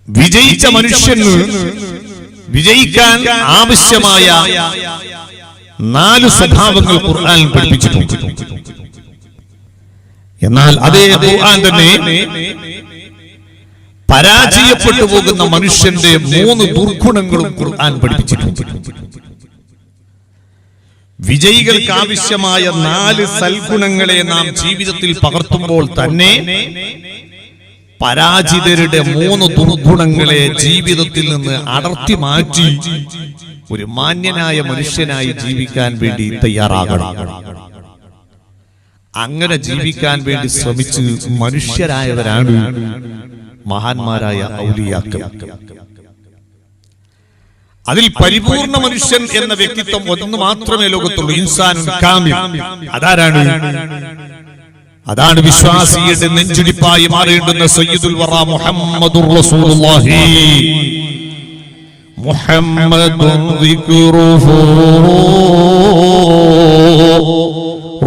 വിജയിച്ച മനുഷ്യന് വിജയിക്കാൻ ആവശ്യമായ 4 സ്വഭാവങ്ങൾ ഖുർആൻ പഠിപ്പിച്ചിട്ടുണ്ട്. എന്നാൽ അതേ ഖുർആൻ തന്നെ പരാജയപ്പെട്ടു പോകുന്ന മനുഷ്യന്റെ 3 ദുർഗുണങ്ങളും ഖുർആൻ പഠിപ്പിച്ചിട്ടുണ്ട്. വിജയികൾക്ക് ആവശ്യമായ 4 സൽഗുണങ്ങളെ നാം ജീവിതത്തിൽ പകർത്തുമ്പോൾ തന്നെ പരാജിതരുടെ 3 ദുർഗുണങ്ങളെ ജീവിതത്തിൽ നിന്ന് അടർത്തി മാറ്റി ഒരു മാന്യനായ മനുഷ്യനായി ജീവിക്കാൻ വേണ്ടി തയ്യാറാകണം. അങ്ങനെ ജീവിക്കാൻ വേണ്ടി ശ്രമിച്ച് മനുഷ്യരായവരാണ് മഹാന്മാരായ ഔലിയാക്കൾ. അതിൽ പരിപൂർണ മനുഷ്യൻ എന്ന വ്യക്തിത്വം ഒന്ന് മാത്രമേ ലോകത്തുള്ളൂ, ഇൻസാനുൻ കാമിൽ. അതാണ് വിശ്വാസിയുടെ നെഞ്ചിടിപ്പായി മാറേണ്ടുന്ന സയ്യിദുൽ വറ മുഹമ്മദുർ റസൂലുള്ളാഹി. മുഹമ്മദുൻ ദിക്റുഹു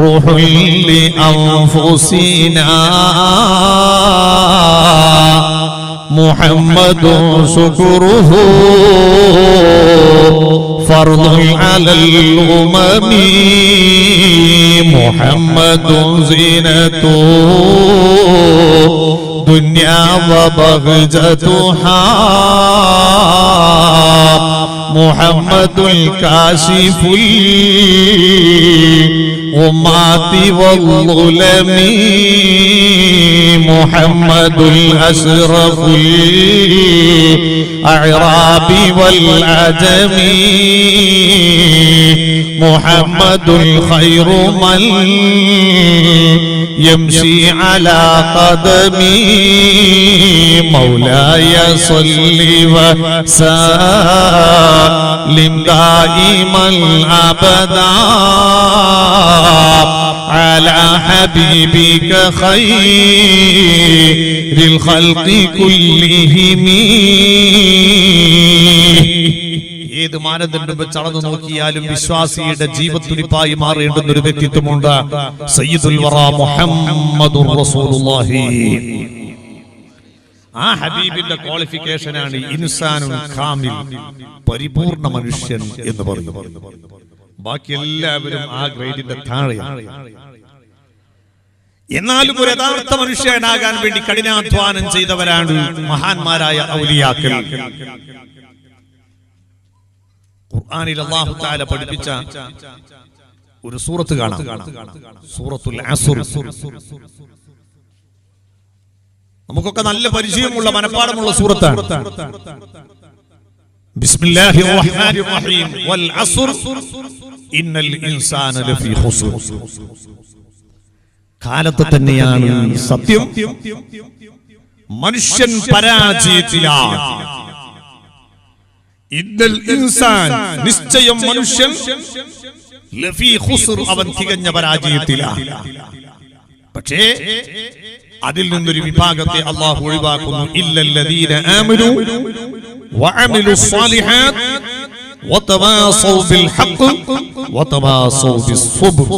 റൂഹുൽ ലി അൻഫുസിനാ മുഹമ്മദുൻ ശുക്റുഹു ഫർദുൻ അലൽ ഉമമി മുഹമ്മദുൻ സീനതു ദുനിയാ വബഹ്ജതുഹാ മുഹമ്മദുൽ കാശിഫുൽ ഉമ്മാതി വൽഉലമി മുഹമ്മദുൽ അശ്റഫുൽ അഅറാബി വൽ അജമി മുഹമ്മദുൽ ഖൈറു മൻ യംശി അലാ ഖദമി മൗലായ സ്വല്ലി വസല്ലിം ദായിമൻ അബദാ على حبيبك خير الخلق كلهم. ഏത് മാനദണ്ഡം വെച്ച് അളന്നു നോക്കിയാലും വിശ്വാസിയുടെ ജീവത്തുടിപ്പായി മാറേണ്ടുന്ന ഒരു വ്യക്തിത്വമുണ്ട്, സയ്യിദുൽ വറ മുഹമ്മദുർ റസൂലുള്ളാഹി. ആ ഹബീബിന്റെ ക്വാളിഫിക്കേഷനാണ് ഇൻസാനുൻ കാമിൽ, പരിപൂർണ മനുഷ്യൻ എന്ന് പറയുന്നത്. ബാക്കി എല്ലാവരും ആ ഗ്രേഡിന്റെ താഴെയാണ്. എന്നാലും ഒരു യഥാർത്ഥ മനുഷ്യനാകാൻ വേണ്ടി കഠിനാധ്വാനം ചെയ്തവരാണ് മഹാന്മാരായ ഔലിയാക്കൾ. ഖുർആനിൽ അല്ലാഹു തആല പഠിപ്പിച്ച ഒരു സൂറത്ത് കാണാം, സൂറത്തുൽ അസ്ർ. നമുക്കൊക്കെ നല്ല പരിചയമുള്ള മനപ്പാടമുള്ള സൂറത്താണ്. ബിസ്മില്ലാഹിർ റഹ്മാനിർ റഹീം വൽ അസ്ർ ഇന്നൽ ഇൻസാന ലഫീ ഖുസ്ർ. കാലത്ത് തന്നെയാണ് സത്യം, മനുഷ്യൻ പരാജയത്തിലാണ്. ഇന്നൽ ഇൻസാൻ, നിശ്ചയം മനുഷ്യൻ, ലഫീ ഖുസ്ർ, അവൻ തികഞ്ഞ പരാജയത്തിലാണ്. പക്ഷേ അതിൽ നിന്നൊരു വിഭാഗത്തെ അല്ലാഹു ഒഴിവാക്കുന്നു. ഇല്ലല്ലദീന ആമനു വഅമിലുസ് സാലിഹാത്ത് വതവാസൗ ബിൽ ഹഖ് വതവാസൗ ബിസ്സബ്ർ.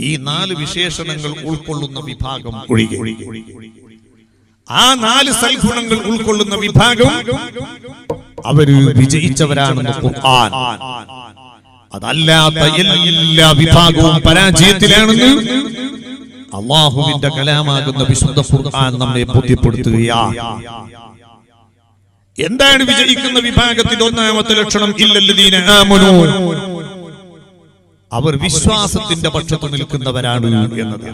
ഈ 4 വിശേഷണങ്ങൾ ഉൾക്കൊള്ളുന്ന വിഭാഗം ഒഴികെ, ആ 4 സൽഗുണങ്ങൾ ഉൾക്കൊള്ളുന്ന വിഭാഗം അവര് വിജയിച്ചവരാണെന്ന് ഖുർആൻ. അതല്ലാത്ത എല്ലാ വിഭാഗവും പരാജയത്തിലാണെന്ന് അല്ലാഹുവിന്റെ കലാമാകുന്ന വിശുദ്ധ ഖുർആൻ നമ്മെ ബോധ്യപ്പെടുത്തുകയാണ്. എന്താണ് വിജയിക്കുന്ന വിഭാഗത്തിന്റെ ഒന്നാമത്തെ ലക്ഷണം? ഇല്ലല്ലദീന ആമനു, അവർ വിശ്വാസത്തിന്റെ പക്ഷത്ത് നിൽക്കുന്നവരാണ് എന്നത്.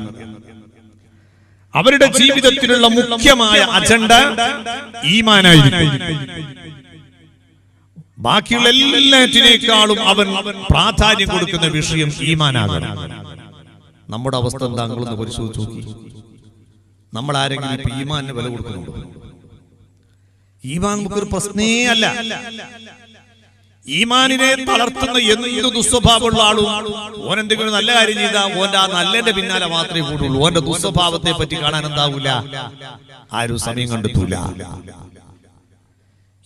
അവരുടെ ജീവിതത്തിലുള്ള മുഖ്യമായ അജണ്ട ഈമാനായിരിക്കും. ബാക്കിയുള്ള എല്ലാറ്റിനേക്കാളും അവൻ പ്രാധാന്യം കൊടുക്കുന്ന വിഷയം ഈമാനാകണം. നമ്മുടെ അവസ്ഥ എന്താണെന്ന് പരിശോധിച്ച് നോക്കി. നമ്മൾ ആരെങ്കിലും ഇപ്പൊ ഈമാനിന് വില കൊടുക്കുന്നുണ്ടോ? ഈമാൻ നമുക്കൊരു പ്രശ്നേ അല്ല. ഈമാനിനെ തളർത്തുന്ന എന്ത് ദുസ്വഭാവമുള്ള ആളും ഓൻ എന്തെങ്കിലും നല്ല കാര്യം ചെയ്താൽ ഓന്റെ ആ നല്ലന്റെ പിന്നാലെ മാത്രമേ കൂടുള്ളൂ. ഓന്റെ ദുസ്വഭാവത്തെ പറ്റി കാണാൻ എന്താവൂല, ആരും സമയം കണ്ടെത്തൂല.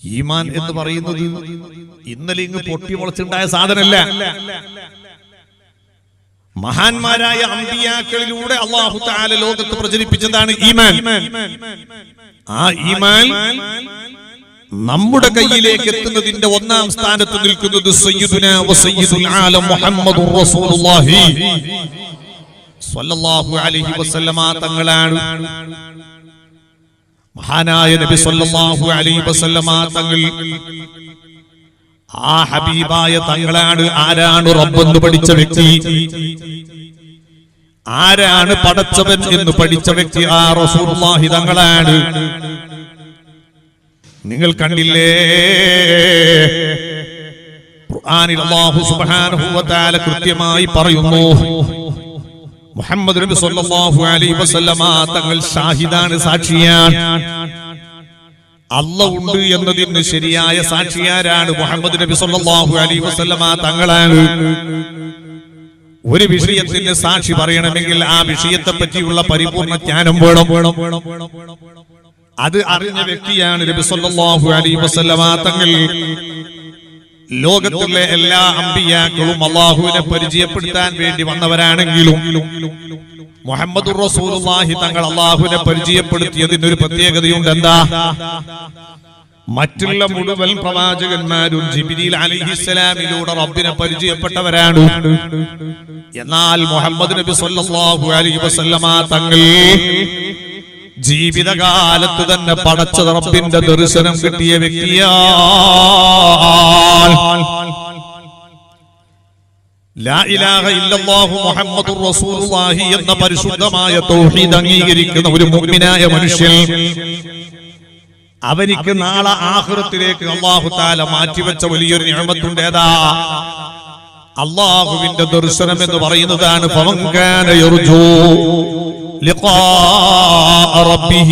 ഈമാൻ എന്ന് പറയുന്നത് ഇന്നലെ ഇങ്ങ് പൊട്ടി മുളച്ചുണ്ടായ സാധനമല്ല. മഹാന്മാരായ അമ്പിയാക്കളിലൂടെ അല്ലാഹു തആല ലോകത്ത് പ്രചരിപ്പിച്ചതാണ് ഈമാൻ. ആ ഈമാൻ നമ്മുടെ കയ്യിലേക്ക് എത്തുന്നതിന്റെ ഒന്നാം സ്ഥാനത്ത് നിൽക്കുന്നത് സയ്യിദുനാ വസയ്യിദുൽ ആലം മുഹമ്മദുർ റസൂലുള്ളാഹി സ്വല്ലല്ലാഹു അലൈഹി വസല്ലമ തങ്ങളാണ്. മഹാനായ നബി സ്വല്ലല്ലാഹു അലൈഹി വസല്ലമ തങ്ങൾ, ആ ഹബീബായ തങ്ങളാണ്. ആരാണ് റബ്ബെന്ന് പഠിച്ച വ്യക്തി, ആരാണ് പടച്ചവൻ എന്ന് പഠിച്ച വ്യക്തി? ആ റസൂലുള്ളാഹി തങ്ങളാണ്. നിങ്ങൾ കണ്ടില്ലേ, ഖുർആനിൽ അല്ലാഹു സുബ്ഹാനഹു വ തആല കൃത്യമായി പറയുന്നു, മുഹമ്മദ് നബി സല്ലല്ലാഹു അലൈഹി വസല്ലമ തങ്ങൾ ഷാഹിദാണ്, സാക്ഷിയാണ്. അല്ലാഹ് ഉണ്ട് എന്നതിന് ശരിയായ സാക്ഷിയാരാണ്? മുഹമ്മദ് നബി സല്ലല്ലാഹു അലൈഹി വസല്ലമ തങ്ങളാണ്. ഒരു വിഷയത്തിന് സാക്ഷി പറയണമെങ്കിൽ ആ വിഷയത്തെ പറ്റിയുള്ള പരിപൂർണ്ണ ജ്ഞാനം വേണം. അത് അറിഞ്ഞ വ്യക്തിയാണ് നബി സല്ലല്ലാഹു അലൈഹി വസല്ലമ തങ്ങൾ. ലോകത്തിലെ എല്ലാ അമ്പിയാക്കളും അല്ലാഹുവിനെ പരിചയപ്പെടുത്താൻ വേണ്ടി വന്നവരാണെങ്കിലും മുഹമ്മദുർ റസൂലുള്ളാഹി തങ്ങൾ അല്ലാഹുവിനെ പരിചയപ്പെടുത്തിയതിന് ഒരു പ്രത്യേകതയുണ്ട്. എന്താ? മറ്റുള്ള മുഴുവൻ പ്രവാചകന്മാരും ജിബ്രീൽ അലൈഹിസ്സലാമിലൂടെ റബ്ബിനെ പരിചയപ്പെട്ടവരാണ്. എന്നാൽ മുഹമ്മദ് നബി സല്ലല്ലാഹു അലൈഹി വസല്ലമ തങ്ങൾ ജീവിതകാലത്ത് തന്നെ പടച്ച റബ്ബിന്റെ ദർശനം കിട്ടിയ വ്യക്തിയാണ്. ലാ ഇലാഹ ഇല്ലല്ലാഹു മുഹമ്മദുർ റസൂലുള്ളാഹി എന്ന പരിശുദ്ധമായ തൗഹീദ് അംഗീകരിക്കുന്ന ഒരു മുഅ്മിനായ മനുഷ്യൻ, അവനിക്ക് നാളെ ആഖിറത്തിലേക്ക് അല്ലാഹു തആല മാറ്റിവെച്ച വലിയൊരു നിഅമത്തുണ്ട്. ഏതാ? അല്ലാഹുവിന്റെ ദർശനം എന്ന് പറയുന്നതാണ്. ഫമൻ കാന യർജു لقاء ربه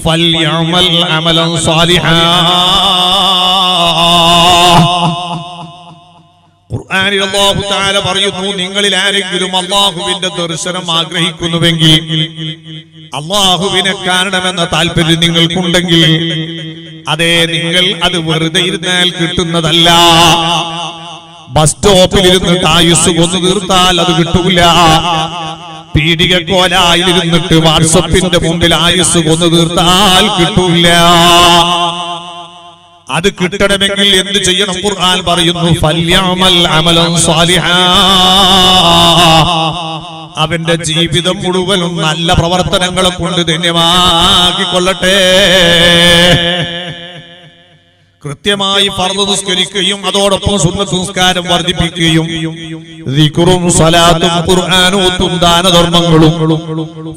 فليعمل عملا صالحا. ഖുർആനിൽ അല്ലാഹു തആല പറയുന്നു, നിങ്ങളിൽ ആരെങ്കിലും അല്ലാഹുവിന്റെ ദർശനം ആഗ്രഹിക്കുന്നുവെങ്കിൽ, അല്ലാഹുവിനെ കാണണമെന്ന താല്പര്യം നിങ്ങൾക്കുണ്ടെങ്കിൽ, അതേ നിങ്ങൾ അത് വെറുതെ ഇരുന്നാൽ കിട്ടുന്നതല്ല. ബസ് സ്റ്റോപ്പിൽ ഇരുന്നിട്ട് ആയുസ് കൊന്നു തീർത്താൽ അത് കിട്ടൂല. പീഡികക്കോലായിരുന്നിട്ട് വാട്സപ്പിന്റെ മുമ്പിൽ ആയുസ് കൊന്നു തീർത്താൽ കിട്ടൂല. അത് കിട്ടണമെങ്കിൽ എന്ത് ചെയ്യണം? ഖുർആൻ പറയുന്നു, ഫല്യഅമൽ അമലൻ സാലിഹാ. അവന്റെ ജീവിതം മുഴുവനും നല്ല പ്രവർത്തനങ്ങളെ കൊണ്ട് ധന്യമാക്കിക്കൊള്ളട്ടെ. കൃത്യമായി ഫർദ് നിസ്കരിക്കുകയും അതോടൊപ്പം സുന്നത്ത് നിസ്കാരം വർദ്ധിപ്പിക്കുകയും ദിക്റും സ്വലാത്തും ഖുർആനും ദാനധർമ്മങ്ങളും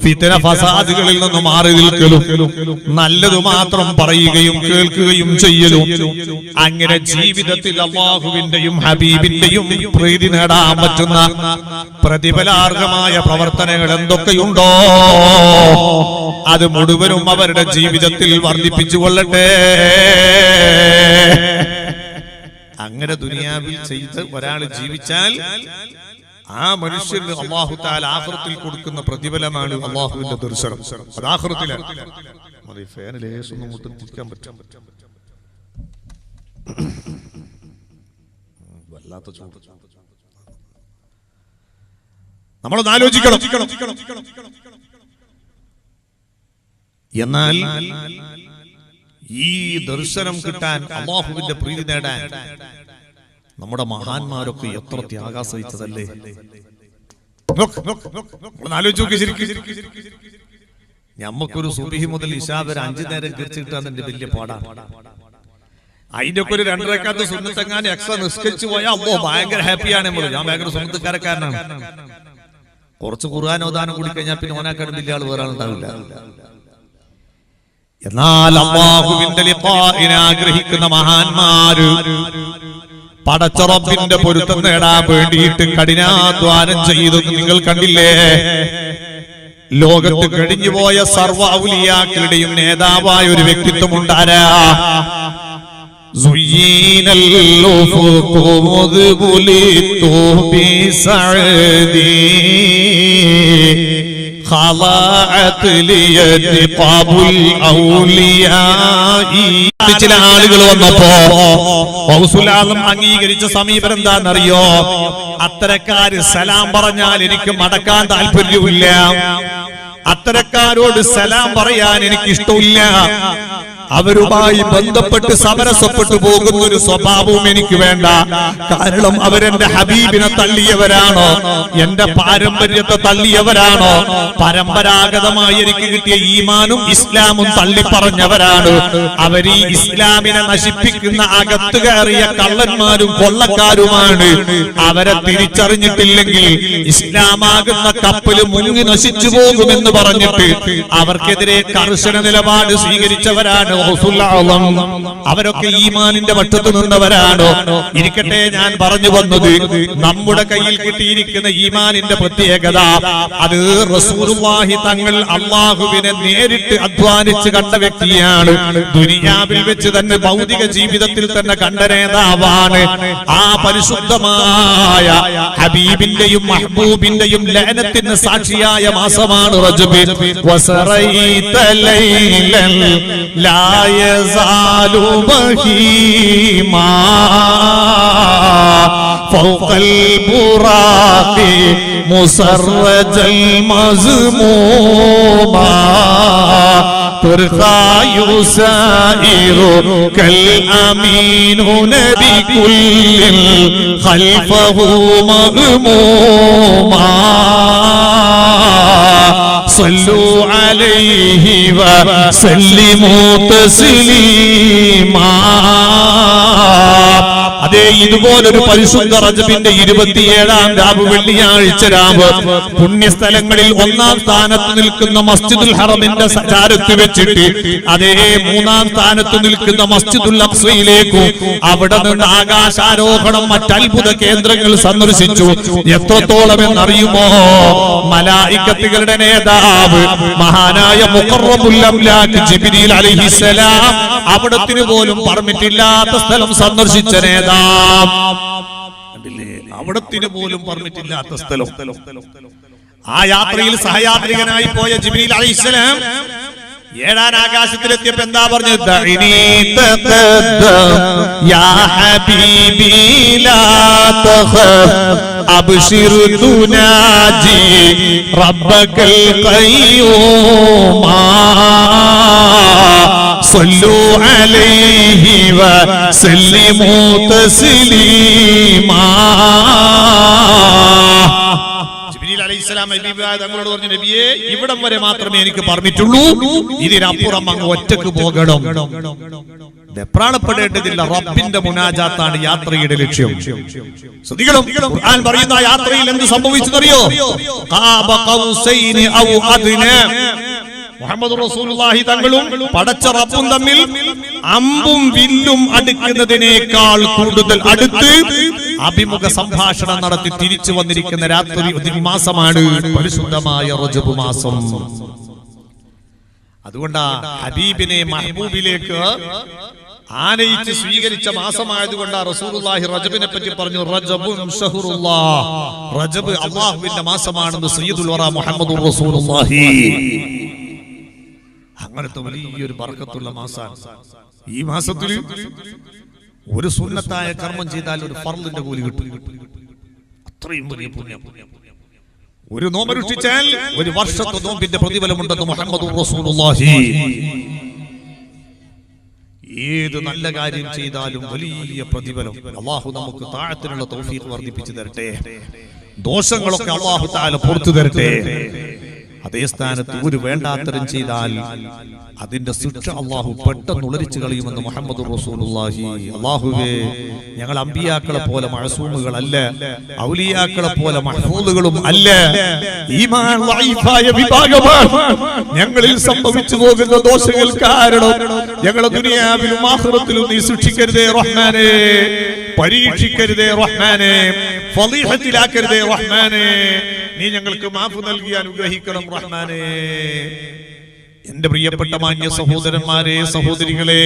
ഫിത്ന ഫസാദുകളിൽ നിന്ന് മാറി നിൽക്കലും നല്ലത് മാത്രം പറയുകയും കേൾക്കുകയും ചെയ്യലും, അങ്ങനെ ജീവിതത്തിൽ അല്ലാഹുവിന്റെയും ഹബീബിന്റെയും പ്രീതി നേടാൻ പറ്റുന്ന പ്രതിഫലാർഹമായ പ്രവർത്തനങ്ങൾ എന്തൊക്കെയുണ്ടോ അത് മുഴുവനും അവരുടെ ജീവിതത്തിൽ വർദ്ധിപ്പിച്ചു കൊള്ളട്ടെ. അങ്ങനെ ദുനിയാവിൽ ചെയ്ത് ഒരാൾ ജീവിച്ചാൽ ആ മനുഷ്യന് അല്ലാഹു തആല ആഖിറത്തിൽ കൊടുക്കുന്ന പ്രതിഫലമാണ് അല്ലാഹുവിന്റെ ദർശനം. അത് ആഖിറത്തിലാണ്. മതി ഫാനിൽ ഏസൊന്നും മുട്ടിക്കാൻ പറ്റും. വല്ലാത്ത ചൂട്. നമ്മളൊന്ന് ആലോചിക്കണം. എന്നാൽ ഈ ദർശനം കിട്ടാൻ, അല്ലാഹുവിന്റെ പ്രീതി നേടാൻ നമ്മുടെ മഹാന്മാരൊക്കെ എത്ര ത്യാഗം സഹിച്ചതല്ലേ. ഞമ്മക്കൊരു സുബഹി മുതൽ ഇശാ വരെ 5 നേരം കിടച്ച് കിട്ടാൻ എന്റെ വലിയ പാടാണ്. അതിന്റെ ഒക്കെ ഒരു 2 റക്അത്ത് സുന്നത്തെങ്ങാനും എക്സ്ട്രാ നിസ്കരിച്ചു പോയാൽ അല്ലോ ഭയങ്കര ഹാപ്പിയാണ് നമ്മൾ. ഞാൻ ഭയങ്കര സുന്നത്തുകാരക്കാരനാണ്. കുറച്ച് ഖുർആൻ ഓതാനം കൂടി കഴിഞ്ഞാൽ പിന്നെ ഓനാക്കാട് വലിയ ആൾ വേറെ ഉണ്ടാവില്ല. എന്നാൽ അല്ലാഹുവിന്റെ ലിഖാഇനെ ആഗ്രഹിക്കുന്ന മഹാന്മാര് പടച്ച റബ്ബിന്റെ പൊരുത്തം നേടാൻ വേണ്ടിയിട്ട് കഠിനാധ്വാനം ചെയ്തു. നിങ്ങൾ കണ്ടില്ലേ, ലോകത്ത് കഴിഞ്ഞുപോയ സർവ്വ ഔലിയാക്കളുടെയും നേതാവായ ഒരു വ്യക്തിത്വം ഉണ്ടാരാ? സുയ്യീനൽ ഉഫുഖു മുദ്ബുലിതു ബിസഅദി ചില ആളുകൾ വന്നപ്പോ ഔസുലാദം അംഗീകരിച്ച സമീപനം എന്താണെന്നറിയോ? അത്തരക്കാര് സലാം പറഞ്ഞാൽ എനിക്ക് മടക്കാൻ താല്പര്യമില്ല. അത്തരക്കാരോട് സലാം പറയാൻ എനിക്ക് ഇഷ്ടമില്ല. അവരുമായി ബന്ധപ്പെട്ട് സമരസപ്പെട്ടു പോകുന്ന ഒരു സ്വഭാവവും എനിക്ക് വേണ്ട. കാരണം അവരെന്റെ ഹബീബിനെ തള്ളിയവരാണോ, എന്റെ പാരമ്പര്യത്തെ തള്ളിയവരാണോ, പരമ്പരാഗതമായി എനിക്ക് കിട്ടിയ ഈമാനും ഇസ്ലാമും തള്ളിപ്പറഞ്ഞവരാണ്. അവർ ഈ ഇസ്ലാമിനെ നശിപ്പിക്കുന്ന അകത്ത് കയറിയ കള്ളന്മാരും കൊള്ളക്കാരുമാണ്. അവരെ തിരിച്ചറിഞ്ഞിട്ടില്ലെങ്കിൽ ഇസ്ലാമാകുന്ന കപ്പല് മുങ്ങി നശിച്ചു പോകുമെന്ന് പറഞ്ഞിട്ട് അവർക്കെതിരെ കർശന നിലപാട് സ്വീകരിച്ചവരാണ്. അവരൊക്കെ ഈമാനിന്റെ വട്ടത്ത് നിന്നവരാണോ? ഇരിക്കട്ടെ, ഞാൻ പറഞ്ഞു വന്നത് നമ്മുടെ കയ്യിൽ കിട്ടിയിരിക്കുന്ന ഈമാനിന്റെ പ്രത്യേകത അത് റസൂലുള്ളാഹി തങ്ങൾ അല്ലാഹുവിനെ നേരിട്ട് അധ്വാനിച്ച് കണ്ട വ്യക്തിയാണ്. ദുനിയാവിൽ വെച്ച് തന്നെ ഭൗതിക ജീവിതത്തിൽ തന്നെ കണ്ട നേതാവാണ്. ആ പരിശുദ്ധമായ ഹബീബിന്റെയും മഹ്ബൂബിന്റെയും ലഅനത്തിന് സാക്ഷിയായ മാസമാണ് റജബ്. വസറൈത ലൈലൻ ലാ യസാലു ബഹീമാ ഫൗഖൽ ബുറാഖി മുസറജൽ മസ്മൂമാ ترخى يسائر كالأمين بكل خلفه مغموما صلوا عليه وسلموا تسليما. അതേ, ഇതുപോലൊരു പരിശുദ്ധ റജബിന്റെ 27-ാം രാവ്, വെള്ളിയാഴ്ച രാവ്, പുണ്യസ്ഥലങ്ങളിൽ 1-ാം സ്ഥാനത്ത് നിൽക്കുന്ന മസ്ജിദുൽ ഹറമിന്റെ ചാരത്ത് വെച്ചിട്ട് അതേ 3-ാം സ്ഥാനത്ത് നിൽക്കുന്ന മസ്ജിദുൽ അഖ്സയിലേക്കും അവിടെ നിന്ന് ആകാശാരോഹണം മറ്റത്ഭുത കേന്ദ്രങ്ങൾ സന്ദർശിച്ചു. എത്രത്തോളം എന്നറിയുമോ? മലായികത്തുകളുടെ നേതാവ് മഹാനായ മുഖറബുൽ അംലാക്ക് ജിബ്രീൽ അലൈഹിസ്സലാം അവിടത്തിന് പോലും പെർമിറ്റില്ലാത്ത സ്ഥലം സന്ദർശിച്ച നേതാവ്. അവിടത്തിന് പോലും പെർമിറ്റില്ലാത്ത സ്ഥലം. ആ യാത്രയിൽ സഹയാത്രികനായി പോയ ജിബ്രീൽ അലൈഹിസ്സലാം 7-ാം ആകാശത്തിലെത്തിയപ്പോ എന്താ പറഞ്ഞത്? യാ ഹബീബി ലാ തഖഫ് അബ്ശിർ തുനാജി റബ്ബകൽ ഖയ്യൂമാ സല്ലു അലൈഹി വസല്ലിമു തസ്ലീമാ. തങ്ങളോട് പറഞ്ഞു, നബിയെ, ഇവിടം വരെ മാത്രമേ എനിക്ക് പറഞ്ഞിട്ടുള്ളൂ, ഇതിനപ്പുറം അങ്ങ് ഒറ്റക്ക് പോകണം. വെപ്രാളപ്പെടേണ്ടതില്ല. റബ്ബിന്റെ മുനാജാത്താണ് യാത്രയുടെ ലക്ഷ്യം. ശ്രദ്ധിക്കണം, ഖുർആൻ പറയുന്ന യാത്രയിൽ എന്ത് സംഭവിച്ചെന്നറിയോ? ഖാബ ഖൗസൈനി ഔ അദ്നാ. മുഹമ്മദ് റസൂലുള്ളാഹി തങ്ങളും പടച്ച റബ്ബും തമ്മിൽ അമ്പും വില്ലും അടുക്കുന്നതിനേക്കാൾ കൂടുതൽ അടുത്ത് അഭിമുഖ സംഭാഷണം നടത്തി തിരിച്ചു വന്നിരിക്കുന്ന രാത്രി മാസമാണ് പരിശുദ്ധമായ റജബ് മാസം. അതുകൊണ്ടാ ഹബീബിനെ മഹബൂബിലേക്ക് ആനയിച്ച് സ്വീകരിച്ച മാസമായതുകൊണ്ടാ റസൂലുള്ളാഹി റജബിനെ പറ്റി പറഞ്ഞു, റജബുൻ ശഹ്റുല്ലാഹ്, റജബ് അല്ലാഹുവിന്റെ മാസമാണെന്ന് സയ്യിദുൽ വറ മുഹമ്മദുർ റസൂലുള്ളാഹി. അങ്ങനത്തെ വലിയൊരു ബർക്കത്തുള്ള മാസമാണ് ഈ മാസത്തിൽ. ഒരു സുന്നത്തായ കർമ്മം ചെയ്താൽ ഒരു ഫർളിന്റെ കൂലി കിട്ടും. അത്രയും വലിയ പുണ്യം. ഒരു നോമ്പനുഷ്ഠിച്ചാൽ ഒരു വർഷത്തെ നോമ്പിന്റെ പ്രതിഫലമുണ്ടെന്ന് മുഹമ്മദുർ റസൂലുള്ളാഹി. ഏത് നല്ല കാര്യം ചെയ്താലും വലിയ പ്രതിഫലം. അല്ലാഹു നമുക്ക് താഅത്തിനുള്ള തൗഫീഖ് വർദ്ധിപ്പിച്ചു തരട്ടെ. ദോഷങ്ങളൊക്കെ അല്ലാഹു തആല പുറത്തു തരട്ടെ. അതേ സ്ഥാനത്ത് ഒരു വേണ്ടാത്തരം ചെയ്താൽ അതിന്റെ ശിക്ഷ അല്ലാഹു പെട്ടെന്ന് ഉളരിച്ചു കളയുമെന്ന് മുഹമ്മദുർ റസൂലുള്ളാഹി. അല്ലാഹുവേ, ഞങ്ങൾ അമ്പിയാക്കളെ പോലെ മഅസൂമുകളല്ല, ഔലിയാക്കളെ പോലെ മഹ്ഫൂദുകളും അല്ല. ഈമാൻ ലൈഫായ വിഭാഗമാണ്. ഞങ്ങളിൽ സംഭവിച്ചു പോകുന്ന ദോഷങ്ങൾ കാരണം ഞങ്ങളെ ദുനിയാവിലും ആഖിറത്തിലും നീ ശിക്ഷിക്കരുതേ റഹ്മാനേ, പരീക്ഷിക്കരുതേ റഹ്മാനേ, ഫളീഹത്തിലാക്കരുതേ റഹ്മാനേ. നീ ഞങ്ങൾക്ക് മാഫ് നൽകി അനുഗ്രഹിക്കണം റഹ്മാനേ. എന്റെ പ്രിയപ്പെട്ട മാന്യ സഹോദരന്മാരെ, സഹോദരികളെ,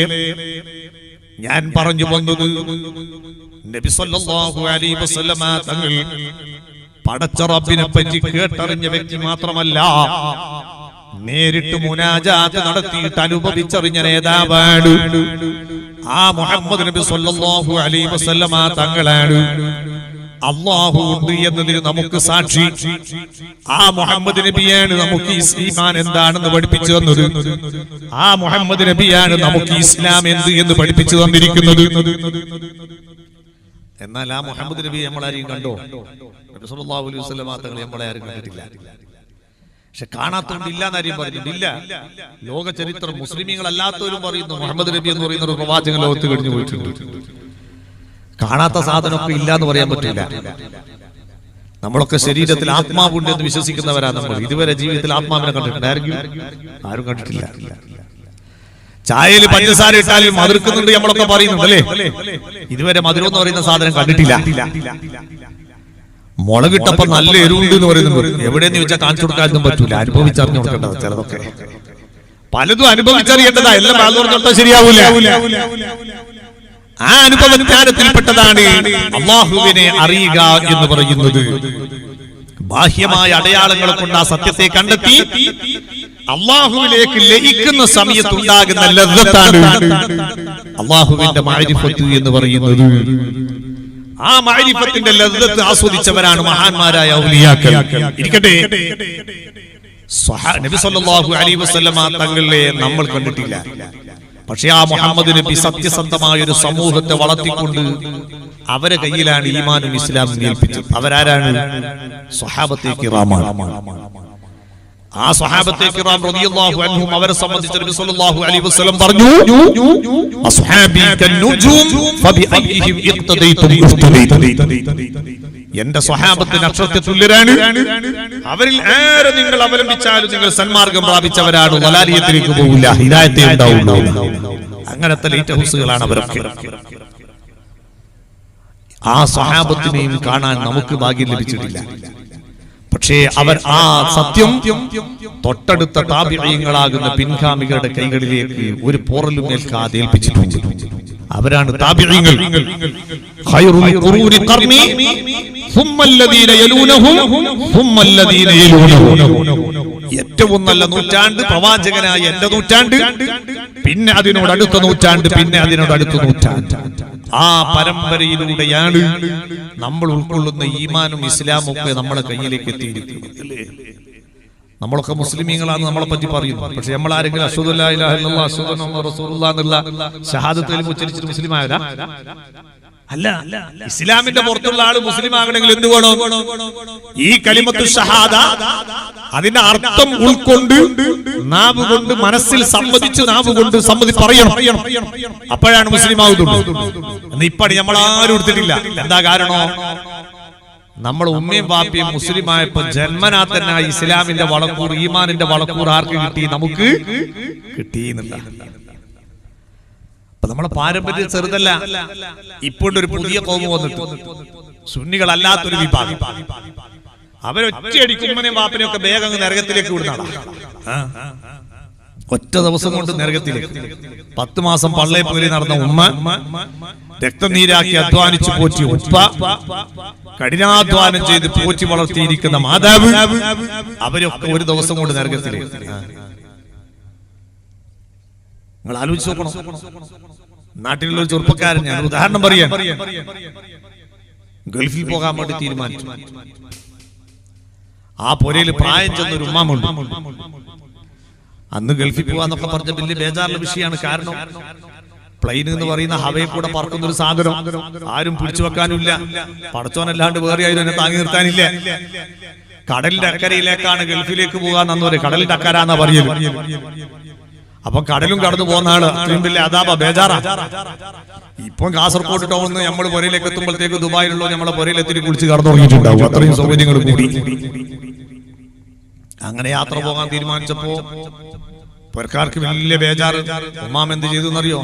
ഞാൻ പറഞ്ഞു വന്നത് നബി സല്ലല്ലാഹു അലൈഹി വസല്ലമ തങ്ങൾ പടച്ച റബ്ബിനെ പറ്റി കേട്ടറിഞ്ഞ വ്യക്തി മാത്രമല്ല, നേരിട്ട് മുനാജാത്ത് നടത്തിയിട്ട് അനുഭവിച്ചറിഞ്ഞ നേതാവാണ്. ആ മുഹമ്മദ് നബി സല്ലല്ലാഹു അലൈഹി വസല്ലമ തങ്ങളാണ്. അല്ലാഹു ഉണ്ട് എന്നതിന് നമുക്ക് സാക്ഷി ആ മുഹമ്മദ് നബിയാണ് നമുക്ക് ഈമാൻ എന്താണെന്ന് പഠിപ്പിച്ചു തന്നത്. ആ മുഹമ്മദ് നബിയാണ് നമുക്ക് ഇസ്ലാം എന്ത് എന്ന് പഠിപ്പിച്ചു തന്നിരിക്കുന്നത്. എന്നാൽ ആ മുഹമ്മദ് നബി നമ്മളാരെയും കണ്ടോ? നബി സല്ലല്ലാഹു അലൈഹി വസല്ലം തങ്ങൾ നമ്മളെ ആരും കണ്ടിട്ടില്ല. പക്ഷെ കാണാത്തോണ്ട് ഇല്ല എന്നാരും പറഞ്ഞിട്ടില്ല. ലോക ചരിത്രം മുസ്ലിമീങ്ങളല്ലാത്തവരും പറയുന്നു മുഹമ്മദ് നബി എന്ന് പറയുന്ന ഒരു പ്രവാചകൻ ലോകത്ത് കഴിഞ്ഞു പോയിട്ടുണ്ട്. കാണാത്ത സാധനമൊക്കെ ഇല്ല എന്ന് പറയാൻ പറ്റില്ല. നമ്മളൊക്കെ ശരീരത്തിൽ ആത്മാവുണ്ട് എന്ന് വിശ്വസിക്കുന്നവരാ നമ്മൾ. ഇതുവരെ ജീവിതത്തിൽ ആത്മാവിനെ കണ്ടിട്ടുണ്ട് ആരും കണ്ടിട്ടില്ല. ചായയിൽ പഞ്ചസാര ഇട്ടാലും മധുരക്കുന്നുണ്ട് നമ്മളൊക്കെ പറയുന്നുണ്ട് അല്ലേ? ഇതുവരെ മധുരം എന്ന് പറയുന്ന സാധനം കണ്ടിട്ടില്ല. മുളകിട്ടപ്പോ നല്ല എരിവുണ്ട് എന്ന് പറയുന്നുണ്ട്. എവിടെയെന്ന് ചോദിച്ചാൽ കാണിച്ചു കൊടുക്കാനൊന്നും പറ്റൂല. അനുഭവിച്ചറിഞ്ഞു കൊടുക്കേണ്ടത് ചിലതൊക്കെ. പലതും അനുഭവിച്ചറിയേണ്ടതാ. എല്ലാം പറഞ്ഞാൽ ശരിയാവൂല. ആ അനുഭവജ്ഞാനത്തിൽപ്പെട്ടതാണ് അല്ലാഹുവിനെ അറിയുക എന്ന് പറയുന്നത്. ബാഹ്യമായ അടയാളങ്ങളെ കൊണ്ട് ആ സത്യത്തെ കണ്ടെത്തി അല്ലാഹുവിലേക്ക് ലയിക്കുന്ന സമയത്തുണ്ടാകുന്ന ലദ്ദത്താണ് അല്ലാഹുവിന്റെ മഅരിഫത്ത് എന്ന് പറയുന്നത്. ആ മഅരിഫത്തിന്റെ ലദ്ദത്ത് ആസ്വദിച്ചവരാണ് മഹാന്മാരായ ഔലിയാക്കൾ. ഇരിക്കട്ടെ, നബി സല്ലല്ലാഹു അലൈഹി വസല്ലമ തങ്ങളെ നമ്മൾ കണ്ടിട്ടില്ല. പക്ഷെ ആ മുഹമ്മദ് നബി സത്യസന്ധമായ ഒരു സമൂഹത്തെ വളർത്തിക്കൊണ്ട് അവരെ കയ്യിലാണ് ഈമാനും ഇസ്ലാമും ഏൽപ്പിച്ചത്. അവരാരാണ്? സ്വഹാബത്തെ കിറാമാണ്. ആ സ്വഹാബത്തെ കിറാം റളിയല്ലാഹു അൻഹും അവരെ സംബന്ധിച്ച് നബി സല്ലല്ലാഹു അലൈഹി വസല്ലം പറഞ്ഞു, അസ്ഹാബി കന്നുജൂം ഫബിഅയ്യിഹിം ഇഖ്തദൈതും ഇഖ്തദൈതും. എന്റെ സ്വഹാബത്ത് നക്ഷത്രത്തെ തുല്യരാണ്. അവരിൽ ആരെ നിങ്ങൾ അവലംബിച്ചാലും നിങ്ങൾ സന്മാർഗം പ്രാപിച്ചവരാണ്. വലാലിയത്തിലേക്ക് പോകില്ല, ഹിദായത്തെ ഉണ്ടാവുള്ളൂ. അങ്ങനത്തെ ലൈറ്റ് ഹൗസുകളാണ് അവരൊക്കെ. ആ സ്വഹാബത്തിനെയും കാണാൻ നമുക്ക് ഭാഗ്യം ലഭിച്ചിട്ടില്ല. പക്ഷേ അവർ ആ സത്യം തൊട്ടടുത്ത താബിഈങ്ങളാകുന്ന പിൻഗാമികളുടെ കൈകളിലേക്ക് ഒരു പോറലും ഏൽക്കാതെ ഏൽപ്പിച്ചിട്ടുണ്ട്. അവരാണ് താബിഈങ്ങൾ. ഖൈറുൽ ഖുറൂനി ഖർനി സുമ്മല്ലദീന യലൂനഹും സുമ്മല്ലദീന യലൂനഹും. ഏറ്റവും നല്ല നൂറ്റാണ്ട് പ്രവാചകനായ എന്റെ നൂറ്റാണ്ട്, പിന്നെ അതിനോട് അടുത്ത നൂറ്റാണ്ട്, പിന്നെ അതിനോട് അടുത്ത നൂറ്റാണ്ട്. ആ പരമ്പരയിലൂടെയാണ് നമ്മൾ ഉൾക്കൊള്ളുന്ന ഈമാനും ഇസ്ലാമും ഒക്കെ നമ്മുടെ കയ്യിലേക്ക് എത്തിയിരിക്കുന്നത്. നമ്മളൊക്കെ മുസ്ലിമീങ്ങളാണ് നമ്മളെ പറ്റി പറയുന്നു. പക്ഷെ നമ്മൾ ആരെങ്കിലും അശ്ഹദു അല്ലാ ഇലാഹ ഇല്ലല്ലാഹ് അശ്ഹദു അന്ന മുഹമ്മദൻ റസൂലുള്ളാഹി എന്നുള്ള ഷഹാദത്ത് കലിമ ഉച്ചരിച്ചിട്ട് മുസ്ലിം ആയതാ? അല്ല. ഇസ്ലാമിന്റെ പുറത്തുള്ള ആള് മുസ്ലിം ആകണമെങ്കിൽ എന്ത് വേണം? ഈ കലിമത്തു ഷഹാദ അതിന്റെ അർത്ഥം ഉൾക്കൊണ്ട് നാവ് കൊണ്ട് മനസ്സിൽ സമ്മതിച്ച് നാവ് കൊണ്ട് പറയണം. അപ്പോഴാണ് മുസ്ലിം ആകുന്നുള്ളൂ. ഇപ്പടി നമ്മൾ ആരും എടുത്തിട്ടില്ല. എന്താ കാരണം? നമ്മൾ ഉമ്മയും വാപ്പയും മുസ്ലിമായപ്പോ ജന്മനാ തന്നെ ഇസ്ലാമിന്റെ വളക്കൂർ, ഈമാനിന്റെ വളക്കൂർ ആർക്ക് കിട്ടി? നമുക്ക് കിട്ടിയെന്നില്ല. അപ്പൊ നമ്മളെ പാരമ്പര്യം ചെറുതല്ല. ഇപ്പോഴൊരു പുതിയ കോമ വന്നിട്ട് സുന്നികളല്ലാത്തൊരു വിഭാഗം അവരൊറ്റയടിക്കും ഉമ്മനെയും വാപ്പനെയും ഒക്കെ വേഗം നരകത്തിലേക്ക് വിടുന്നതാണ്. ഒറ്റ ദിവസം കൊണ്ട് നരകത്തിലേക്ക്. 10 മാസം പള്ളയെ പോലെ നടന്ന ഉമ്മ, രക്തം നീരാക്കി അധ്വാനിച്ചു പോറ്റി ഉപ്പ, കഠിനാധ്വാനം ചെയ്ത് പോറ്റി വളർത്തിയിരിക്കുന്ന മാതാവ്, അവരൊക്കെ ഒരു ദിവസം കൊണ്ട് നരകത്തിലേക്ക്. നിങ്ങൾ ആലോചിച്ച് നോക്കണം. നാട്ടിലുള്ള ഒരു ചെറുപ്പക്കാരൻ, ഞാൻ ഉദാഹരണം പറയാം, ഗൾഫിൽ പോകാൻ വേണ്ടി തീരുമാനിച്ചു. ആ പുരയിൽ പ്രായം ചെന്നൊരു ഉമ്മാമുണ്ട്. അന്ന് ഗൾഫിൽ പോവാന്നൊക്കെ പറഞ്ഞ വലിയ ബേജാറുള്ള വിഷയമാണ്. കാരണം പ്ലെയിൻ എന്ന് പറയുന്ന ഹവയിൽ കൂടെ പറക്കുന്ന ഒരു സാധനം ആരും പിടിച്ചു വെക്കാനില്ല. പടച്ചോനല്ലാണ്ട് വേറെ ആരും എന്നെ താങ്ങി നിർത്താനില്ല. കടലിന്റെ അക്കരയിലേക്കാണ് ഗൾഫിലേക്ക് പോകാന്നൊരു കടലിന്റെ അക്കരാന്നാ പറയുന്നത്. അപ്പൊ കടലും കടന്നു പോകുന്ന ആള് അത്രയും വലിയ അതാപ ബേജാറാ. ഇപ്പം കാസർഗോഡ് ടൗണിൽ നമ്മൾ പുരയിലേക്ക് എത്തുമ്പോഴത്തേക്ക് ദുബായിലുള്ള നമ്മളെ പുരയിലെത്തിരി കുളിച്ച് കടന്നു തുടങ്ങിയിട്ടുണ്ടാവും. അത്രയും സൗകര്യങ്ങൾ കൂടി. അങ്ങനെ യാത്ര പോകാൻ തീരുമാനിച്ചപ്പോ പുരക്കാർക്ക് വലിയ ബേജാറ്. ഉമ്മാം എന്ത് ചെയ്തു എന്നറിയോ?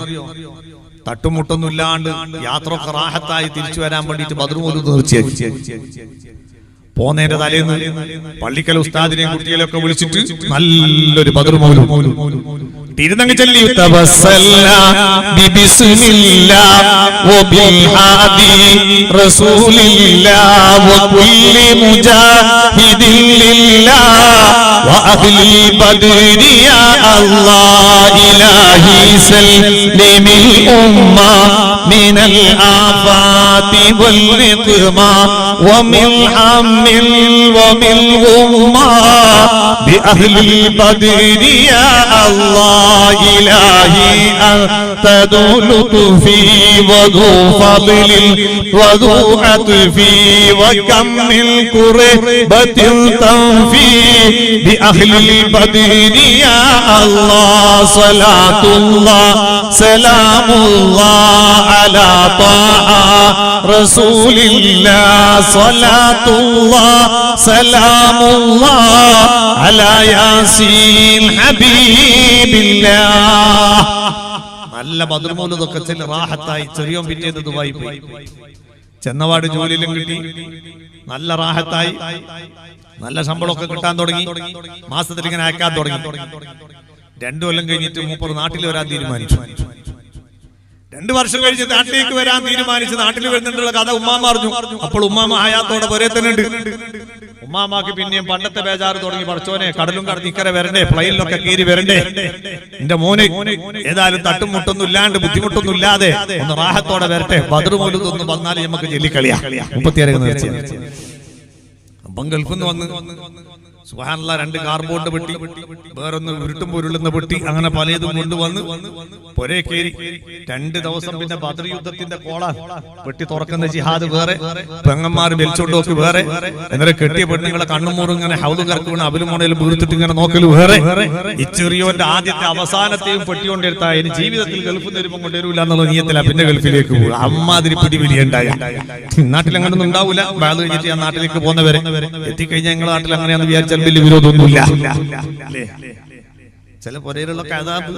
തട്ടുമുട്ടൊന്നും ഇല്ലാണ്ട് യാത്ര റാഹത്തായി തിരിച്ചു വരാൻ വേണ്ടിട്ട് ബദ്റുമോദ് തീർച്ചയാക്കി. പോന്നേന്റെ തലേന്ന് പള്ളിക്കൽ ഉസ്താദിനെയും കുട്ടികളെയൊക്കെ വിളിച്ചിട്ട് നല്ലൊരു ബദ്റുമോദ് തിരുനങ്ങ് ചൊല്ലി من الآفات والنقمة ومن هم ومن غمة بأهل البدر يا الله إلهي أنت ذو لطف وذو فضل وذو عطف وكم من قربة تنفي بأهل البدر يا الله صلاة الله سلام الله على طه رسول الله صلاة الله سلام الله على ياسين حبيب الله. നല്ല ബദർമൗലൂദൊക്കെ ചെല്ലി റാഹത്തായി ചെറിയോൻ പിറ്റേന്ന് ദുബായി പോയി. ചെന്നവാട് ജോലിയിലും കിട്ടി, നല്ല റാഹത്തായി, നല്ല ശമ്പളമൊക്കെ കിട്ടാൻ തുടങ്ങി, മാസത്തിൽ ഇങ്ങനെ അയക്കാൻ തുടങ്ങി. 2 കൊല്ലം കഴിഞ്ഞിട്ട് മൂപ്പർ നാട്ടിൽ വരാൻ തീരുമാനിച്ചു. 2 വർഷം കഴിഞ്ഞ് നാട്ടിലേക്ക് വരാൻ തീരുമാനിച്ച് നാട്ടിൽ വരുന്നുണ്ടുള്ള കഥ ഉമ്മാമ അറിഞ്ഞു. അപ്പോൾ ഉമ്മാമ ഹയാത്തോടെ പുരേ തന്നെ ഉണ്ട്. ഉമ്മാമാക്ക് പിന്നെയും പണ്ടത്തെ ബേജാറ് തുടങ്ങി. പഠിച്ചോനെ, കടലും കടന്ന് ഇക്കരെ വരണ്ടേ, പ്ലെയിനിലൊക്കെ കയറി വരണ്ടേ, എന്റെ മോന് ഏതായാലും തട്ടും മുട്ടൊന്നും ഇല്ലാണ്ട് ബുദ്ധിമുട്ടൊന്നും ഇല്ലാതെ ഒന്ന് റാഹത്തോടെ വരട്ടെ, ബദർ മൗലൂദ് ഒന്ന് വന്നാൽ നമുക്ക് ചൊല്ലിക്കളിയാ. 36 അപ്പം ഗൾഫിൽ നിന്ന് വന്ന് സുബ്ഹാനല്ലാഹ് 2 കാർബോർഡ് പെട്ടി, വേറൊന്ന് ഉരുട്ടുമ്പോ ഉരുളുന്ന പെട്ടി, അങ്ങനെ പലതും കൊണ്ടുവന്ന് പൊരേ കയറി. 2 ദിവസം പിന്നെ ബദർ യുദ്ധത്തിന്റെ കോള പെട്ടി തുറക്കുന്ന ജിഹാദ് വേറെ, പെങ്ങന്മാർ വലിച്ചോണ്ടോക്ക് വേറെ, എന്നിട്ട് കെട്ടിയ പെണ്ണുങ്ങളെ കണ്ണുമൂറും ഇങ്ങനെ ഹൗദ് കറക്കുന്ന അബിലും മോണയിലും വീർത്തിട്ട് ഇങ്ങനെ നോക്കല് വേറെ. ഈ ചെറിയോന്റെ ആദ്യത്തെ അവസാനത്തെയും പെട്ടി കൊണ്ടെടുത്താ ഇനി ജീവിതത്തിൽ ഗൾഫിൽ നിന്ന് വരുമ്പോൾ കൊണ്ടുവരില്ല എന്നുള്ള നീയത്തിലാ പിന്നെ ഗൾഫിലേക്ക് പോകും. അമ്മാതിരി പിടിവിലിയുണ്ടായ നാട്ടിൽ അങ്ങനൊന്നും ഉണ്ടാവൂല. ബാധ കഴിഞ്ഞിട്ട് ഞാൻ നാട്ടിലേക്ക് പോകുന്നവരെ എത്തിക്കഴിഞ്ഞാൽ ഞങ്ങളുടെ നാട്ടിൽ അങ്ങനെയാന്ന് വിചാരിച്ചാൽ വലിയ വിരോധമൊന്നുമില്ല. ചില പുരയിലുള്ള കഥാബ്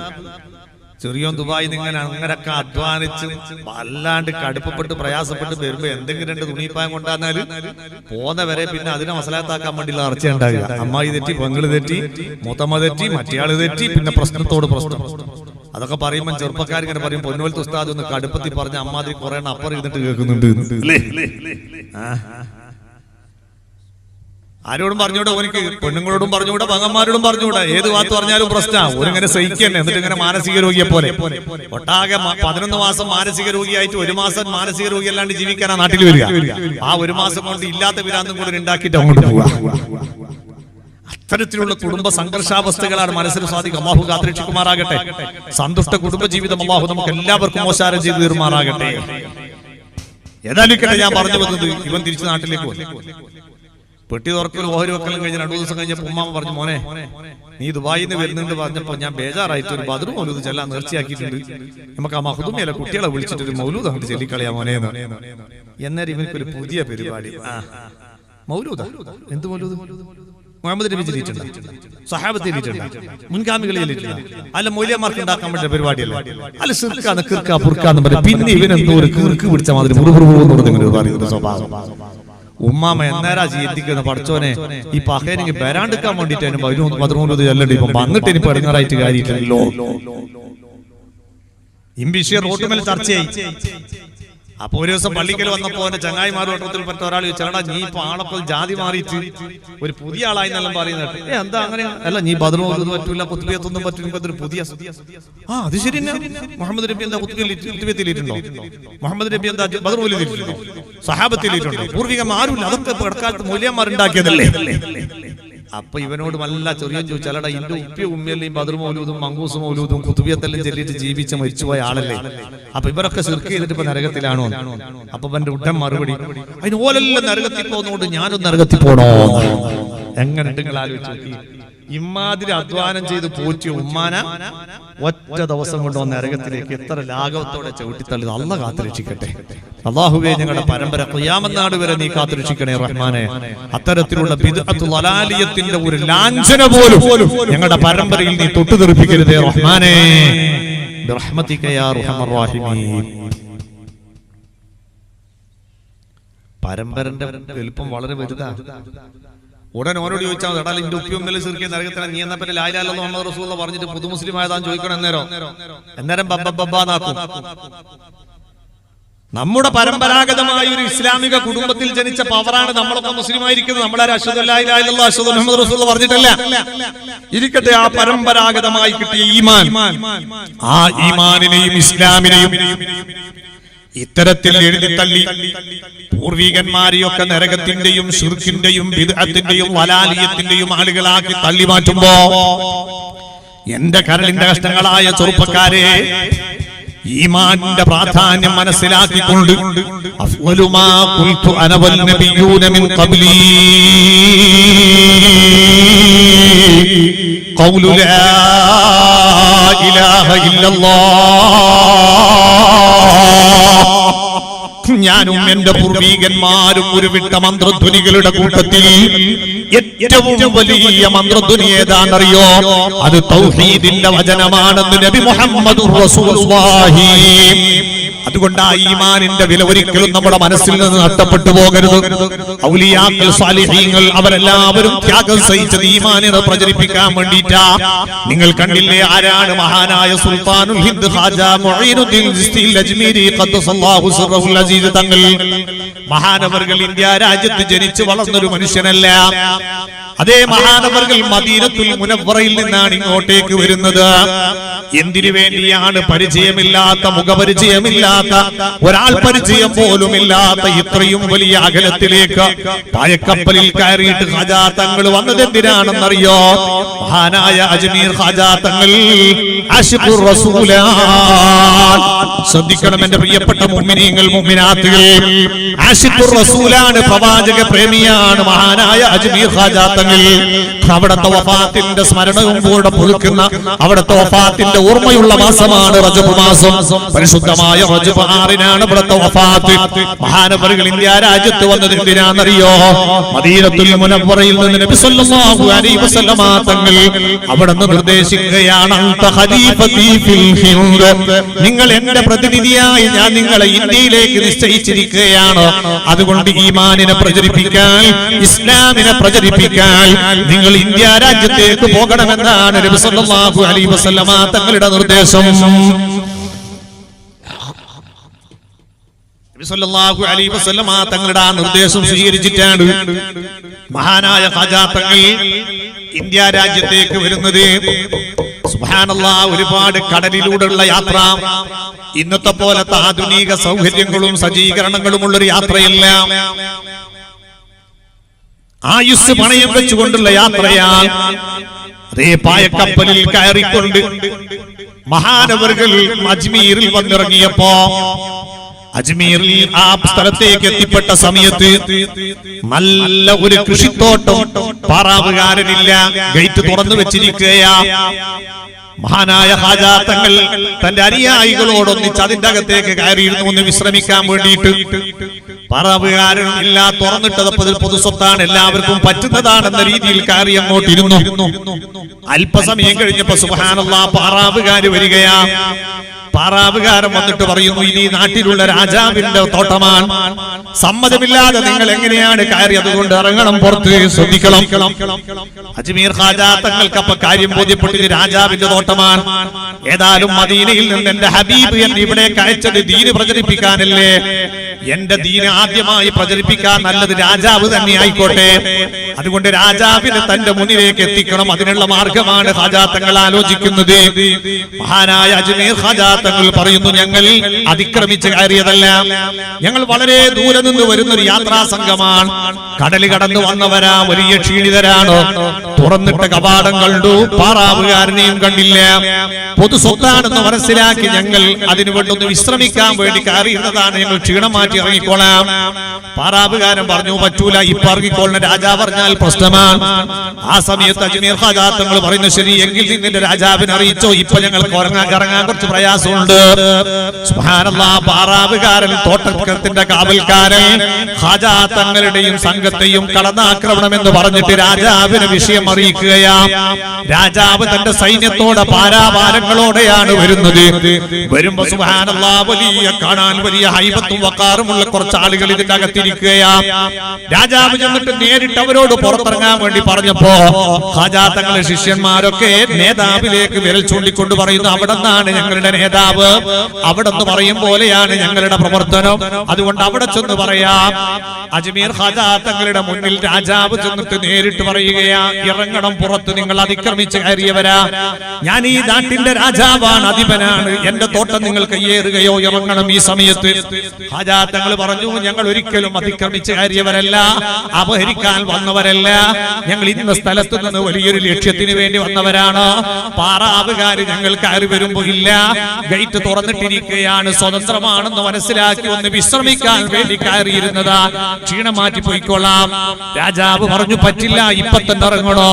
ചെറിയോൻ ദുബായിൽ നിന്ന് ഇങ്ങനെ അങ്ങനൊക്കെ അധ്വാനിച്ച് വല്ലാണ്ട് കടുപ്പപ്പെട്ട് പ്രയാസപ്പെട്ട് വരുമ്പോ എന്തെങ്കിലും 2 തുണിപ്പായം കൊണ്ടുവന്നാല് പോന്നവരെ പിന്നെ അതിനെ മസലാത്താക്കാൻ വേണ്ടിയുള്ള അർച്ച ഉണ്ടാകുക. അമ്മായി തെറ്റി, പെങ്ങള് തെറ്റി, മൂത്തമ്മ തെറ്റി, മറ്റേയാള് തെറ്റി, പിന്നെ പ്രശ്നത്തോട് പ്രശ്നം. അതൊക്കെ പറയുമ്പോൾ ചെറുപ്പക്കാരിങ്ങനെ പറയും, പൊന്നുപോലത്തെ ഉസ്താദ് ഒന്ന് കടുപ്പത്തിൽ പറഞ്ഞ അമ്മാതിരി കുറെ അപ്പുറം ഇരുന്നിട്ട് കേൾക്കുന്നുണ്ട്. ആരോടും പറഞ്ഞൂടെ, ഓനിക്ക് പെണ്ണുങ്ങളോടും പറഞ്ഞുകൂടെ, പങ്ങന്മാരോടും പറഞ്ഞുകൂടെ, ഏത് വാത്ത് പറഞ്ഞാലും പ്രശ്നമാണ്. ഓരിങ്ങനെ സഹിക്കന്നെ, എന്നിട്ട് ഇങ്ങനെ മാനസിക രോഗിയെ പോലെ ഒട്ടാകെ 11 മാസം മാനസിക രോഗിയായിട്ട് 1 മാസം മാനസിക രോഗി അല്ലാണ്ട് ജീവിക്കാനാ നാട്ടിൽ വരിക. ആ 1 മാസം കൊണ്ട് ഇല്ലാത്ത വിരാന്തും കൂടെ ഉണ്ടാക്കിയിട്ട് അങ്ങോട്ട് പോവുക. അത്തരത്തിലുള്ള കുടുംബ സംഘർഷാവസ്ഥകളാണ് മനസ്സിൽ സാധിക്കും. അല്ലാഹു കാത്തുരക്ഷിക്കുമാറാകട്ടെ. സന്തുഷ്ട കുടുംബ ജീവിതം അല്ലാഹു നമുക്ക് എല്ലാവർക്കും മോശാരം ചെയ്തു തീർമാറാകട്ടെ. ഏതായാലും ഞാൻ പറഞ്ഞു വന്നത്, ഇവൻ തിരിച്ച് നാട്ടിലേക്ക് പോയി. പെട്ടി തുറക്കലും ഓഹരി വെക്കലും കഴിഞ്ഞ് 2 ദിവസം കഴിഞ്ഞപ്പോൾ ഉമ്മാമ പറഞ്ഞു, മോനെ നീ ദുബായിൽ നിന്ന് വരുന്നുണ്ട് പറഞ്ഞപ്പോ ഞാൻ ബേജാറായിട്ട് ഒരു ബദർ മൗലൂദ് ചെല്ലാൻ നേർച്ചയാക്കിയിട്ടുണ്ട്. നമുക്ക് ആ മഹ്ദൂമിയല്ല കുട്ടികളെ വിളിച്ചിട്ട് ഒരു മൗലൂദ് അങ്ങോട്ട് ചൊല്ലിക്കളയാ മോനെ. എന്നേരം ഇവനക്കൊരു പുതിയ പരിപാടി, മൗലൂദ. എന്ത് മൗലൂദ്? മുഹമ്മദ് നബി ചൊല്ലിയിട്ടുണ്ട്, സഹാബത്ത് ചൊല്ലിയിട്ടുണ്ട്, മുൻഗാമികൾ ചൊല്ലിയിട്ടുണ്ട്. അല്ല മൗലിയമാർക്ക് ഉണ്ടാക്കാൻ പറ്റിയ പരിപാടിയല്ല. അല്ല സിർക്കാന്ന് കിർക്കാ പുർക്കാന്ന് പറയും. പിന്നെ ഇവനെന്തോ ഒരു കിർക്ക് പിടിച്ച മാതിരി മുറുപുറു പറയുന്ന സ്വഭാവം. ഉമ്മാമ എന്നേരാ ചിന്തിക്കുന്ന, പഠിച്ചോനെ ഈ പഹേനെങ്കി വരാണ്ടിക്കാൻ വേണ്ടിട്ട് ബദർ മൗലൂദ് ചൊല്ലണ്ട്. ഇപ്പം വന്നിട്ട് ഇനിയിപ്പോ ഇടങ്ങാറായിട്ട് കാര്യമില്ലല്ലോ. ഇംബിഷ്യ റോട്ടുമേൽ ചർച്ചയായി. അപ്പൊ ഒരു ദിവസം പള്ളിക്കൽ വന്നപ്പോ എന്റെ ചങ്ങായിമാർ വട്ടത്തിൽപ്പെട്ട ഒരാൾ ചോദിച്ചാടാ, നീ ഇപ്പൊ ആളപ്പോൾ ജാതി മാറിയിട്ട് ഒരു പുതിയ ആളായി എന്നെല്ലാം പറയുന്നത്. എന്താ അങ്ങനെ? അല്ല, നീ ബദർ മൗലൂദ് പറ്റൂല, കുത്തുബിയത്തൊന്നും പറ്റൂല, ഇതൊരു പുതിയ അത് ശരി തന്നെ. മുഹമ്മദ് നബി എന്താ കുത്തുബിയത്തിലിട്ടുണ്ടോ? മുഹമ്മദ് നബി എന്താ ബദർ മൗലൂദിലിട്ടുണ്ടോ? സഹാബത്തിലിട്ടുണ്ടോ? പൂർവികന്മാർ ആരുമില്ല, അതൊക്കെ ഇടക്കാലത്ത് മൂല്യന്മാർ ഉണ്ടാക്കിയതല്ലേ. അപ്പൊ ഇവനോട് നല്ല ചെറിയ ചോദിച്ചാലടാ, ഇന്റെ ഉപ്പിയ ഉമ്മിയല്ലേയും ബദർ മൗലൂദും മങ്കൂസ് മൗലൂദും കുത്തുബിയത്തെല്ലാം ചെല്ലിട്ട് ജീവിച്ച് മരിച്ചുപോയ ആളല്ലേ. അപ്പൊ ഇവരൊക്കെ ശിർക്ക് ചെയ്തിട്ട് ഇപ്പൊ നരകത്തിലാണോ? അപ്പൊ എന്റെ ഉടൻ മറുപടി, അതിന് ഓലെല്ലാം നരകത്തിൽ പോകുന്നതുകൊണ്ട് ഞാനും നരകത്തിൽ പോണോ? എങ്ങനെ നിങ്ങൾ ആലോചിച്ച് നോക്കി. ഇമാതിരി അധ്വാനം ചെയ്ത് പോറ്റിയ ഉമ്മാന ഒറ്റ ദിവസം കൊണ്ട് വന്ന നരകത്തിലേക്ക് എത്ര ലാഘവത്തോടെ ചവിട്ടിത്തള്ളുന്നത്. അല്ലാഹു കാത്തുരക്ഷിക്കട്ടെ. അല്ലാഹുവേ, ഞങ്ങളുടെ പരമ്പര ഖിയാമത്ത് നാൾ വരെ നീ കാത്തുരക്ഷിക്കണേ റഹ്മാനെ. അത്തരത്തിലുള്ള ബിദ്അത്തുൽ ളലാലിയത്തിന്റെ ഒരു ലാഞ്ചന പോലും ഞങ്ങളുടെ പരമ്പരയിൽ നീ തൊട്ടു തെറിപ്പിക്കരുതേ റഹ്മാനെ. ബിറഹ്മതിക യാ അർഹമർ റഹീമീൻ. പരമ്പരന്റെ വലുപ്പം വളരെ വലുതാണ്. ഉടൻ ഓരോട് ചോദിച്ചാൽ, എടാ എന്റെ ഉപ്പിയും ശിർക്ക് നരകത്തിലാണ്, നീ എന്നപ്പോ ലാ ഇലാഹ ഇല്ലല്ലാഹു മുഹമ്മദ് റസൂലുള്ളാഹി പറഞ്ഞിട്ട് പുതു മുസ്ലിം ആയതാന്ന് ചോദിക്കണം. അന്നേരം ബബ്ബബ്ബാന്നാക്കും. നമ്മുടെ പരമ്പരാഗതമായ ഒരു ഇസ്ലാമിക കുടുംബത്തിൽ ജനിച്ച പവറാണ് നമ്മളൊക്കെ മുസ്ലിം ആയിരിക്കുന്നത്. നമ്മളെ അശ്ഹദു അല്ലാ ഇലാഹ ഇല്ലല്ലാഹു അശ്ഹദു അന്ന മുഹമ്മദ് റസൂലുള്ളാഹി പറഞ്ഞിട്ടല്ല. ഇരിക്കട്ടെ, ആ പരമ്പരാഗതമായി കിട്ടിയ ഈമാൻ, ആ ഈമാനിനെയും ഇസ്ലാമിനെയും ഇത്തരത്തിൽ എഴുതി തള്ളി പൂർവികന്മാരെയൊക്കെ നരകത്തിന്റെയും ശിർക്കിന്റെയും ബിദ്അത്തിന്റെയും വലാലിയത്തിന്റെയും ആളുകളാക്കി തള്ളി മാറ്റുമ്പോ എന്റെ കരളിന്റെ കഷ്ടങ്ങളായ ചെറുപ്പക്കാരെ, ഈമാനിന്റെ പ്രാധാന്യം മനസ്സിലാക്കിക്കൊണ്ട് അഫ്ളു മാ ഖുൽതു അന വൽ നബിയ്യൂന മിൻ ഖബ്ലി ഖൗലു ലാ ഇലാഹ ഇല്ലല്ലാഹ്. ഞാനും എന്റെ പൂർവീകന്മാരും ഉരുവിട്ട മന്ത്രധ്വനികളുടെ കൂട്ടത്തിൽ ഏറ്റവും വലിയ മന്ത്രധ്വനി ഏതാണെന്നറിയോ? അത് തൗഹീദിന്റെ വചനമാണെന്ന് നബി മുഹമ്മദുർ റസൂലുള്ളാഹി. അതുകൊണ്ട് ആ ഈമാനിന്റെ വില ഒരിക്കലും നമ്മുടെ മനസ്സിൽ നിന്ന് നഷ്ടപ്പെട്ടു പോകരുത്. ഔലിയാക്കൾ, സാലിഹീങ്ങൾ അവരെല്ലാവരും ത്യാഗം സഹിച്ചത് ഈമാനിനെ പ്രചരിപ്പിക്കാൻ വേണ്ടിയിട്ടാ. നിങ്ങൾ കണ്ടില്ലേ, ആരാണ് മഹാനായ സുൽത്താനുൽ ഹിന്ദ് ഖാജ മുഈനുദ്ദീൻ ചിശ്തി അജ്മീരി ഖദ്ദസല്ലാഹു സിർറഹുൽ അസീസ് തങ്ങൾ. മഹാനവർകൾ ഇന്ത്യ രാജ്യത്ത് ജനിച്ചു വളർന്നൊരു മനുഷ്യനല്ല. അതേ മഹാനവർകൾ മദീനത്തുൽ മുനവ്വറയിൽ നിന്നാണ് ഇങ്ങോട്ടേക്ക് വരുന്നത്. എന്തിനു വേണ്ടിയാണ്? പരിചയമില്ലാത്ത, മുഖപരിചയമില്ലാത്ത, ഒരാൾ പരിചയം പോലും ഇല്ലാത്ത ഇത്രയും വലിയ അകലത്തിലേക്ക് പായക്കപ്പലിൽ കയറിയിട്ട് ഖാജാ തങ്ങൾ വന്നത് എന്തിനാണെന്നറിയോ? മഹാനായ അജ്മീർ ഖാജാ തങ്ങൾ ആശിഖുർ റസൂലാണ്. ശ്രദ്ധിക്കണം എന്റെ പ്രിയപ്പെട്ട മുഅ്മിനീങ്ങൾ, മുഅ്മിനാത്തുകൾ. ആശിഖുർ റസൂലാണ്, പ്രവാചക പ്രേമിയാണ് മഹാനായ അജ്മീർ ഖാജാ തങ്ങൾ. അവിടുത്തെ വഫാത്തിന്റെ സ്മരണവും കൂടെ പുതുക്കുന്ന, അവിടുത്തെ വഫാത്തിന്റെ ഓർമ്മയുള്ള മാസമാണ് റജബ് മാസം. പരിശുദ്ധമായ റജബ് 6-നാണ് ഇവിടുത്തെ വഫാത്ത്. മഹാനവറുകൾ ഇന്ത്യ രാജ്യത്ത് വന്നത് എന്തിനാണെന്നറിയോ? മദീനത്തുൽ മുനവ്വറയിൽ നിന്ന് നബി സല്ലല്ലാഹു അലൈഹി വസല്ലമ തങ്ങൾ അവിടുന്ന് നിർദ്ദേശിക്കുകയാണ്, അൻത ഖലീഫതി ഫിൽ ഹിന്ദ്. നിങ്ങൾ എന്റെ പ്രതിനിധിയായി ഞാൻ നിങ്ങളെ ഇന്ത്യയിലേക്ക് നിശ്ചയിച്ചിരിക്കുകയാണ്. അതുകൊണ്ട് ഈമാനിനെ പ്രചരിപ്പിക്കാൻ, ഇസ്ലാമിനെ പ്രചരിപ്പിക്കാൻ നിങ്ങൾ ഇന്ത്യ രാജ്യത്തേക്ക് പോകണമെന്നാണ് നബി സല്ലല്ലാഹു അലൈഹി വസല്ലമ തങ്ങളുടെ നിർദ്ദേശം. നബി സല്ലല്ലാഹു അലൈഹി വസല്ലമ തങ്ങളുടെ ആ നിർദ്ദേശം സ്വീകരിച്ചിട്ടാണ് മഹാനായ ഖാജാ തങ്ങൾ ഇന്ത്യ രാജ്യത്തേക്ക് വരുന്നത്. സുബ്ഹാനല്ലാഹ്, ഒരുപാട് കടലിലൂടെയുള്ള യാത്ര. ഇന്നത്തെ പോലത്തെ ആധുനിക സൗകര്യങ്ങളും സജ്ജീകരണങ്ങളും ഉള്ളൊരു യാത്രയല്ല. ആയുസ് പണയം വെച്ചുകൊണ്ടുള്ള യാത്രയാൽ അതേ പായക്കപ്പലിൽ കയറിക്കൊണ്ട് മഹാനവറുകൾ അജ്മീറിൽ വന്നിറങ്ങിയപ്പോ, അജ്മീറിൽ ആ സ്ഥലത്തേക്ക് എത്തിപ്പെട്ട സമയത്ത് നല്ല ഒരു കൃഷിത്തോട്ടം, പാറാവുകാരനില്ല, ഗേറ്റ് തുറന്നു വെച്ചിരിക്കുകയാ. മഹാനായ ഖാജാ തങ്ങൾ തന്റെ അനുയായികളോടൊന്നിച്ച് അതിന്റെ അകത്തേക്ക് കയറിയിരുന്നു ഒന്ന് വിശ്രമിക്കാൻ വേണ്ടിയിട്ട്. പറവുകാരൻ ഇല്ല, തുറന്നിട്ടത് പൊതുസ്വത്താണ്, എല്ലാവർക്കും പറ്റുന്നതാണെന്ന രീതിയിൽ കയറി അങ്ങോട്ടിരുന്നു. അല്പസമയം കഴിഞ്ഞപ്പോ സുബ്ഹാനല്ലാഹ്, പാറാവുകാര് വരികയാ. പാറാവുകാരൻ വന്നിട്ട് പറയുന്നു, ഇനി നാട്ടിലുള്ള രാജാവിന്റെ തോട്ടമാണ്, സമ്മതമില്ലാതെ നിങ്ങൾ എങ്ങനെയാണ് കയറി? അതുകൊണ്ട് ഇറങ്ങണം, പുറത്ത് ശ്രദ്ധിക്കണം. അജ്മീർ ഖാജാ തങ്ങൾക്ക് അപ്പൊ കാര്യം ബോധ്യപ്പെട്ട് രാജാവിന്റെ തോട്ടമാണ്. ഏതായാലും മദീനയിൽ നിന്ന് എന്റെ ഹബീബ് എന്നെ ഇവിടേക്ക് അയച്ചത് ദീന് പ്രചരിപ്പിക്കാനല്ലേ. എന്റെ ദീന് ആദ്യമായി പ്രചരിപ്പിക്കാൻ നല്ലത് രാജാവ് തന്നെ ആയിക്കോട്ടെ. അതുകൊണ്ട് രാജാവിനെ തന്റെ മുന്നിലേക്ക് എത്തിക്കണം. അതിനുള്ള മാർഗമാണ് ഖാജാ തങ്ങൾ ആലോചിക്കുന്നത്. മഹാനായ അജ്മീർ ഖാജാ തങ്ങൾ പറയുന്നു, ഞങ്ങൾ അതിക്രമിച്ച് കയറിയതല്ല, ഞങ്ങൾ വളരെ ദൂരെ നിന്ന് വരുന്നൊരു യാത്രാ സംഘമാണ്. കടല് കടന്നു വന്നവരാ, വലിയ ക്ഷീണിതരാണ്. തുറന്നിട്ട കവാടം കണ്ടു, പാറാവുകാരനെയും കണ്ടില്ല. പൊതു സ്വത്താണെന്ന് മനസ്സിലാക്കി ഞങ്ങൾ അതിനുവേണ്ടൊന്ന് വിശ്രമിക്കാൻ വേണ്ടി കയറിയിരുന്നതാണ്. ഞങ്ങൾ ക്ഷീണം മാറ്റി ഇറങ്ങിക്കോളാം. പാറാവുകാരൻ പറഞ്ഞു, പറ്റൂല, ഇപ്പൊ ഇറങ്ങിക്കോളണം, രാജാവ് പറഞ്ഞാൽ പ്രശ്നമാണ്. ആ സമയത്ത് അജ്മീർ ഖാജാ തങ്ങൾ പറയുന്നു, ശരി, എങ്കിൽ നിന്റെ രാജാവിനെ അറിയിച്ചോ, ഇപ്പൊ ഞങ്ങൾക്ക് ഇറങ്ങാൻ കുറച്ച് പ്രയാസമുണ്ട്. സുബ്ഹാനല്ലാഹ്, പാറാവുകാരൻ, തോട്ടത്തിന്റെ കാവൽക്കാരൻ ഖാജാ തങ്ങളുടെയും സംഘത്തെയും കടന്നാക്രമണമെന്ന് പറഞ്ഞിട്ട് രാജാവിന് വിഷയം അറിയിക്കുകയാ. രാജാവ് തന്റെ സൈന്യത്തോടെ പാരാവാരങ്ങളോടെയാണ് വരുന്നത്. വരുമ്പോ സുബ്ഹാനല്ലാഹ്, വലിയ കാണാൻ വലിയ ഹൈബത്തും വഖാറുമുള്ള കുറച്ച് ആളുകൾ ഇതിന്റെ അകത്തിരിക്കുകയാ. രാജാവ് ചെന്നിട്ട് നേരിട്ട് അവരോട് പുറത്തിറങ്ങാൻ വേണ്ടി പറഞ്ഞപ്പോ ഖാജാ തങ്ങളെ ശിഷ്യന്മാരൊക്കെ നേതാവിലേക്ക് വിരൽ ചൂണ്ടിക്കൊണ്ട് പറയുന്നു, അവിടെ നിന്നാണ് ഞങ്ങളുടെ നേതാവ്, അവിടെ നിന്ന് പറയും പോലെയാണ് ഞങ്ങളുടെ പ്രവർത്തനം, അതുകൊണ്ട് അവിടെ ചെന്ന് പറയാം. അജ്മീർ ഖാജാ തങ്ങളുടെ മുന്നിൽ രാജാവ് ചെന്നിട്ട് നേരിട്ട് പറയുകയാ, ഇറങ്ങണം പുറത്ത്, നിങ്ങൾ അതിക്രമിച്ച് കയറിയവരാ, ഞാൻ ഈ നാട്ടിന്റെ രാജാവാണ്, അധിപനാണ്, എന്റെ തോട്ടം നിങ്ങൾ കയ്യേറുകയോ, ഇറങ്ങണം ഈ സമയത്ത്. ഖാജാ തങ്ങൾ പറഞ്ഞു, ഞങ്ങൾ ഒരിക്കലും അതിക്രമിച്ച് കയറിയവരല്ല, അപഹരിക്കാൻ വന്നവരല്ല, ഞങ്ങൾ ഇന്ന സ്ഥലത്ത് നിന്ന് വലിയൊരു ലക്ഷ്യത്തിന് വേണ്ടി വന്നവരാണ്. പാറാവുകാര് ഞങ്ങൾ കയറി വരുമ്പോ ഇല്ല, ഗേറ്റ് തുറന്നിട്ടിരിക്കുകയാണ്, സ്വതന്ത്രമാണെന്ന് മനസ്സിലാക്കി ഒന്ന് വിശ്രമിക്കാൻ വേണ്ടി കയറിയിരുന്നതാ, ക്ഷീണം മാറ്റി പോയിക്കൊള്ളാം. രാജാവ് പറഞ്ഞു, പറ്റില്ല, ഇപ്പൊ തന്നെ ഇറങ്ങണോ?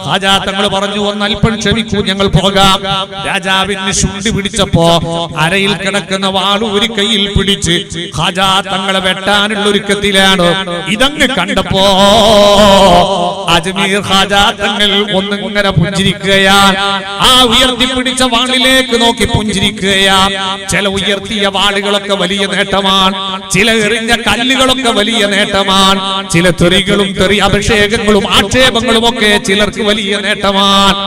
ഖാജാ തങ്ങൾ പറഞ്ഞു, ഒന്ന് അല്പം ക്ഷമിക്കൂ, ഞങ്ങൾ പോകാം. രാജാവിന് ശുണ്ടി പിടിച്ചപ്പോ അരയിൽ കിടക്കുന്ന വാള് ഒരു കയ്യിൽ പിടിച്ച് ഖാജാ തങ്ങളെ വെട്ടാനുള്ള ഒരുക്കത്തിലാണ്. ഇതങ്ങ് കണ്ടപ്പോ അജ്മീർ ഖാജാ തങ്ങൾ ഒന്നിങ്ങനെ പുഞ്ചിരിക്കുകയാണ്. ആ ഉയർത്തിപ്പിടിച്ച വാളിലേക്ക് നോക്കി പുഞ്ചിരിക്കുകയാണ്. ചില ഉയർത്തിയ വാളുകളൊക്കെ വലിയ നേട്ടമാണ്, ചില എറിഞ്ഞ കല്ലുകളൊക്കെ വലിയ നേട്ടമാണ്, ചില തെറികളും തെറി അഭിഷേകങ്ങളും ആക്ഷേപങ്ങളും ഒക്കെ ചിലർക്ക് വലിയ നേട്ടമാണ്.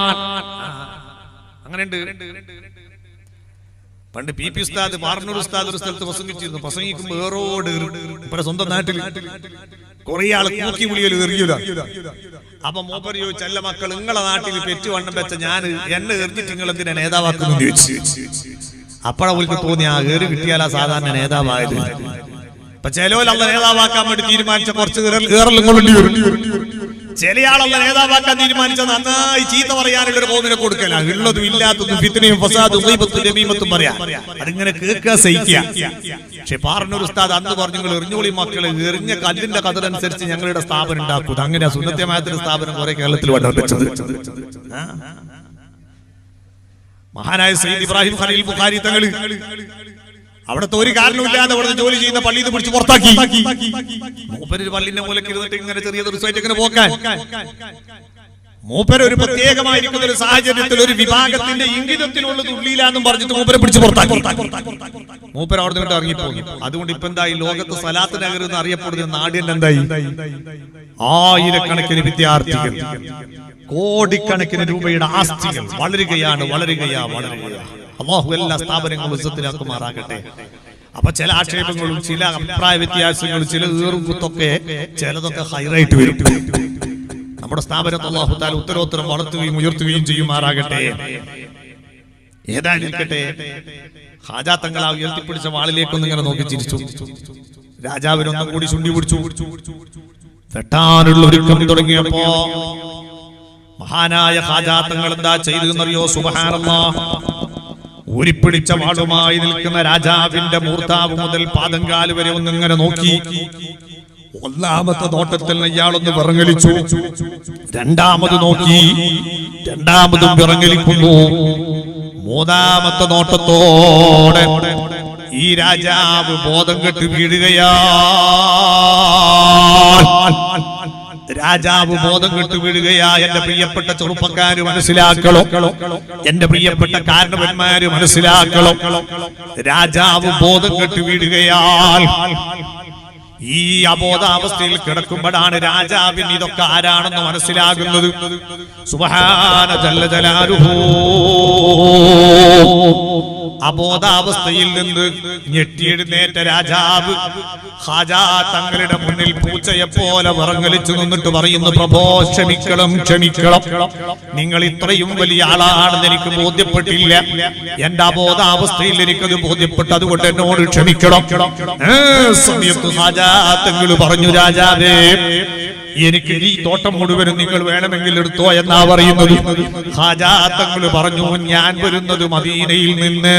അങ്ങനെയുണ്ട്. പണ്ട് പി പി ഉസ്താദ്, മാറന്നൂർ ഉസ്താദ് ഒരു സ്ഥലത്ത് പ്രസംഗിച്ചിരുന്നു. പ്രസംഗിക്കുമ്പോ ഏറോട് ഇവിടെ സ്വന്തം നാട്ടിൽ കുറെ ആള് കൂക്കി വിളിയൽ എറിയൂല. അപ്പൊ മൂപ്പര് ചോദിച്ചു, അല്ല മക്കൾ, നിങ്ങളെ നാട്ടിൽ പെറ്റു വണ്ണം വെച്ച ഞാൻ എന്നെ എറിഞ്ഞിട്ട് നിങ്ങൾ എന്തിനാ നേതാവാക്കുന്നു ചോദിച്ചു. അപ്പോഴാ അവർക്ക് തോന്നി, ആ ഏറ് കിട്ടിയാലാ സാധാരണ നേതാവായത്. ഇപ്പൊ ചിലവല്ല നേതാവാക്കാൻ വേണ്ടി തീരുമാനിച്ച കുറച്ച് ഏറലും കൊള്ളി ചില ആളല്ല നേതാവാക്കാൻ തീരുമാനിച്ച നന്നായി ചീത്ത പറയാനുള്ള ഒരു കോമിനെ കൊടുക്കല, ഉള്ളതും ഇല്ലാത്തതും ഫിത്നയും ഫസാദും ഗീബത്തും നമീമത്തും പറയാം. അതിങ്ങനെ കേൾക്കുക, സഹിക്കുക. പക്ഷെ പാറന്നൂർ ഉസ്താദ് അന്ന് പറഞ്ഞു, നിങ്ങൾ എറിഞ്ഞോളി മക്കളെ, എറിഞ്ഞ കല്ലിന്റെ കഥലനുസരിച്ച് ഞങ്ങളുടെ സ്ഥാപനം ഉണ്ടാക്കും. അങ്ങനെ സുന്നത്യമായത്തിന്റെ സ്ഥാപനം കുറെ കേരളത്തിൽ വടർപ്പിച്ചത്. മഹാനായ സയ്യിദ് ഇബ്രാഹിം ഖലീൽ ബുഖാരി തങ്ങൾ അവിടുത്തെ ഒരു കാരണമില്ലാതെ അവിടെ ജോലി ചെയ്യുന്ന പള്ളിയിൽ നിന്ന് പിടിച്ച് പുറത്താക്കി. മൂപ്പര് പള്ളിന്റെ മൂലക്ക് ഇരുന്നിട്ട് ഇങ്ങനെ ചെറിയ ദിവസമായിട്ട് ഇങ്ങനെ പോക്കാൻ, മൂപ്പര് ഒരു പ്രത്യേകമായിരിക്കുന്ന ഒരു സാഹചര്യത്തിൽ ഒരു വിഭാഗത്തിന്റെ ഇംഗിതത്തിലുള്ളത് ഉള്ളിലാന്നും പറഞ്ഞിട്ട് മൂപ്പരെ പിടിച്ച് പുറത്താക്കി. മൂപ്പര് അവിടെ നിന്ന് ഇറങ്ങിപ്പോയി. അതുകൊണ്ട് ഇപ്പൊ എന്തായി, ലോകത്ത് സലാത്ത് നഗർ എന്ന് അറിയപ്പെടുന്ന നാടിന്റെ എന്തായി, ആയിരക്കണക്കിന് വിദ്യാർത്ഥികൾ, കോടിക്കണക്കിന് രൂപയുടെ ആസ്തികൾ വളരുകയാണ്. അല്ലാഹു എല്ലാ സ്ഥാപനങ്ങളും ഉസ്സത്തിലാക്കുമാറാകട്ടെ. അപ്പൊ ചില ആക്ഷേപങ്ങളും ചില അഭിപ്രായ വ്യത്യാസങ്ങളും ചില ഏറുകുത്തൊക്കെ ചിലതൊക്കെ ഹൈറൈറ്റ് വരും. നമ്മുടെ സ്ഥാപനത്തെ അല്ലാഹു തആല ഉത്തരോത്തരം വളർത്തുകയും ഉയർത്തുകയും ചെയ്യുമാറാകട്ടെ. ഏതായിരിക്കട്ടെ, ഖാജാ തങ്ങൾ ആ ഉയർത്തിപ്പിടിച്ച വാളിലേക്കൊന്നും ഇങ്ങനെ നോക്കി ചിരിച്ചു. രാജാവിനൊന്നും കൂടി ചുണ്ടി പിടിച്ചു. വെട്ടാനുള്ള ഒരുക്കം തുടങ്ങിയപ്പോ മഹാനായ ഖാജാ തങ്ങൾ എന്താ ചെയ്തെന്നറിയോ? സുബ്ഹാനല്ലാഹ്, ഊരിപ്പിടിച്ച വാളുമായി നിൽക്കുന്ന രാജാവിന്റെ മൂർത്താവ് മുതൽ പാദങ്കാല് വരെ ഒന്നിങ്ങനെ നോക്കി. ഒന്നാമത്തെ നോട്ടത്തിൽ ഇയാളൊന്ന് വിറങ്ങലിച്ചു. രണ്ടാമത് നോക്കി, രണ്ടാമതും വിറങ്ങലിക്കുന്നു. മൂന്നാമത്തെ നോട്ടത്തോടെ ഈ രാജാവ് ബോധം കെട്ട് വീഴുകയാ. രാജാവ് ബോധം കെട്ട് വീഴുകയാ. എന്റെ പ്രിയപ്പെട്ട ചെറുപ്പക്കാര് മനസ്സിലാക്കളോ, എന്റെ പ്രിയപ്പെട്ട കാരണവന്മാര് മനസ്സിലാക്കളോ, രാജാവ് ബോധം കെട്ട് വീഴുകയാ. ഈ അബോധാവസ്ഥയിൽ കിടക്കുമ്പോഴാണ് രാജാവിന് ഇതൊക്കെ ആരാണെന്ന് മനസ്സിലാകുന്നത്. സുബ്ഹാന ജല്ല ജലാലുഹു. അബോധാവസ്ഥയിൽ നിന്ന് ഞെട്ടിയെഴുന്നേറ്റ രാജാവ് ഖാജാ തങ്ങളുടെ മുന്നിൽ പൂച്ചയെ പോലെ വിറങ്ങലിച്ചു നിന്നിട്ട് പറയുന്നു, പ്രഭോ, ക്ഷമിക്കണം, നിങ്ങൾ ഇത്രയും വലിയ ആളാണെന്ന് എനിക്ക് ബോധ്യപ്പെട്ടില്ല. എന്റെ അബോധാവസ്ഥയിൽ എനിക്കത് ബോധ്യപ്പെട്ടു, അതുകൊണ്ട് എന്നോട് ക്ഷമിക്കണം. സമയത്ത് ഖാജാ തങ്ങൾ പറഞ്ഞു, രാജാവേ, എനിക്ക് ഈ തോട്ടം മുഴുവനും നിങ്ങൾ വേണമെങ്കിൽ എടുത്തോ എന്നാ പറയുന്നത്. ഖാജാ തങ്ങൾ പറഞ്ഞു, ഞാൻ വരുന്നത് മദീനയിൽ നിന്ന്,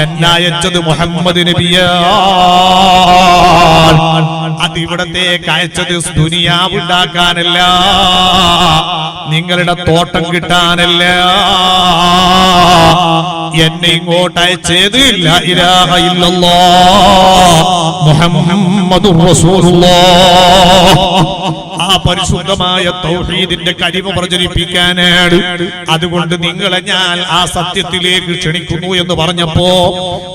എന്നെ അയച്ചത് മുഹമ്മദ് നബിയാണ്. അതിവിടത്തേക്ക് അയച്ചത് ദുനിയാവുണ്ടാക്കാനല്ല, നിങ്ങളുടെ തോട്ടം കിട്ടാനല്ല. എന്നെ ഇങ്ങോട്ട് അയച്ചത് ലാ ഇലാഹ ഇല്ലല്ലാഹ് മുഹമ്മദുർ റസൂലുള്ളാഹ്, ആ പരിശുദ്ധമായ തൗഹീദിന്റെ കരിമ പ്രചരിപ്പിക്കാനാണ്. അതുകൊണ്ട് നിങ്ങളെ ഞാൻ ആ സത്യത്തിലേക്ക് ക്ഷണിക്കുന്നു എന്ന് പറഞ്ഞപ്പോ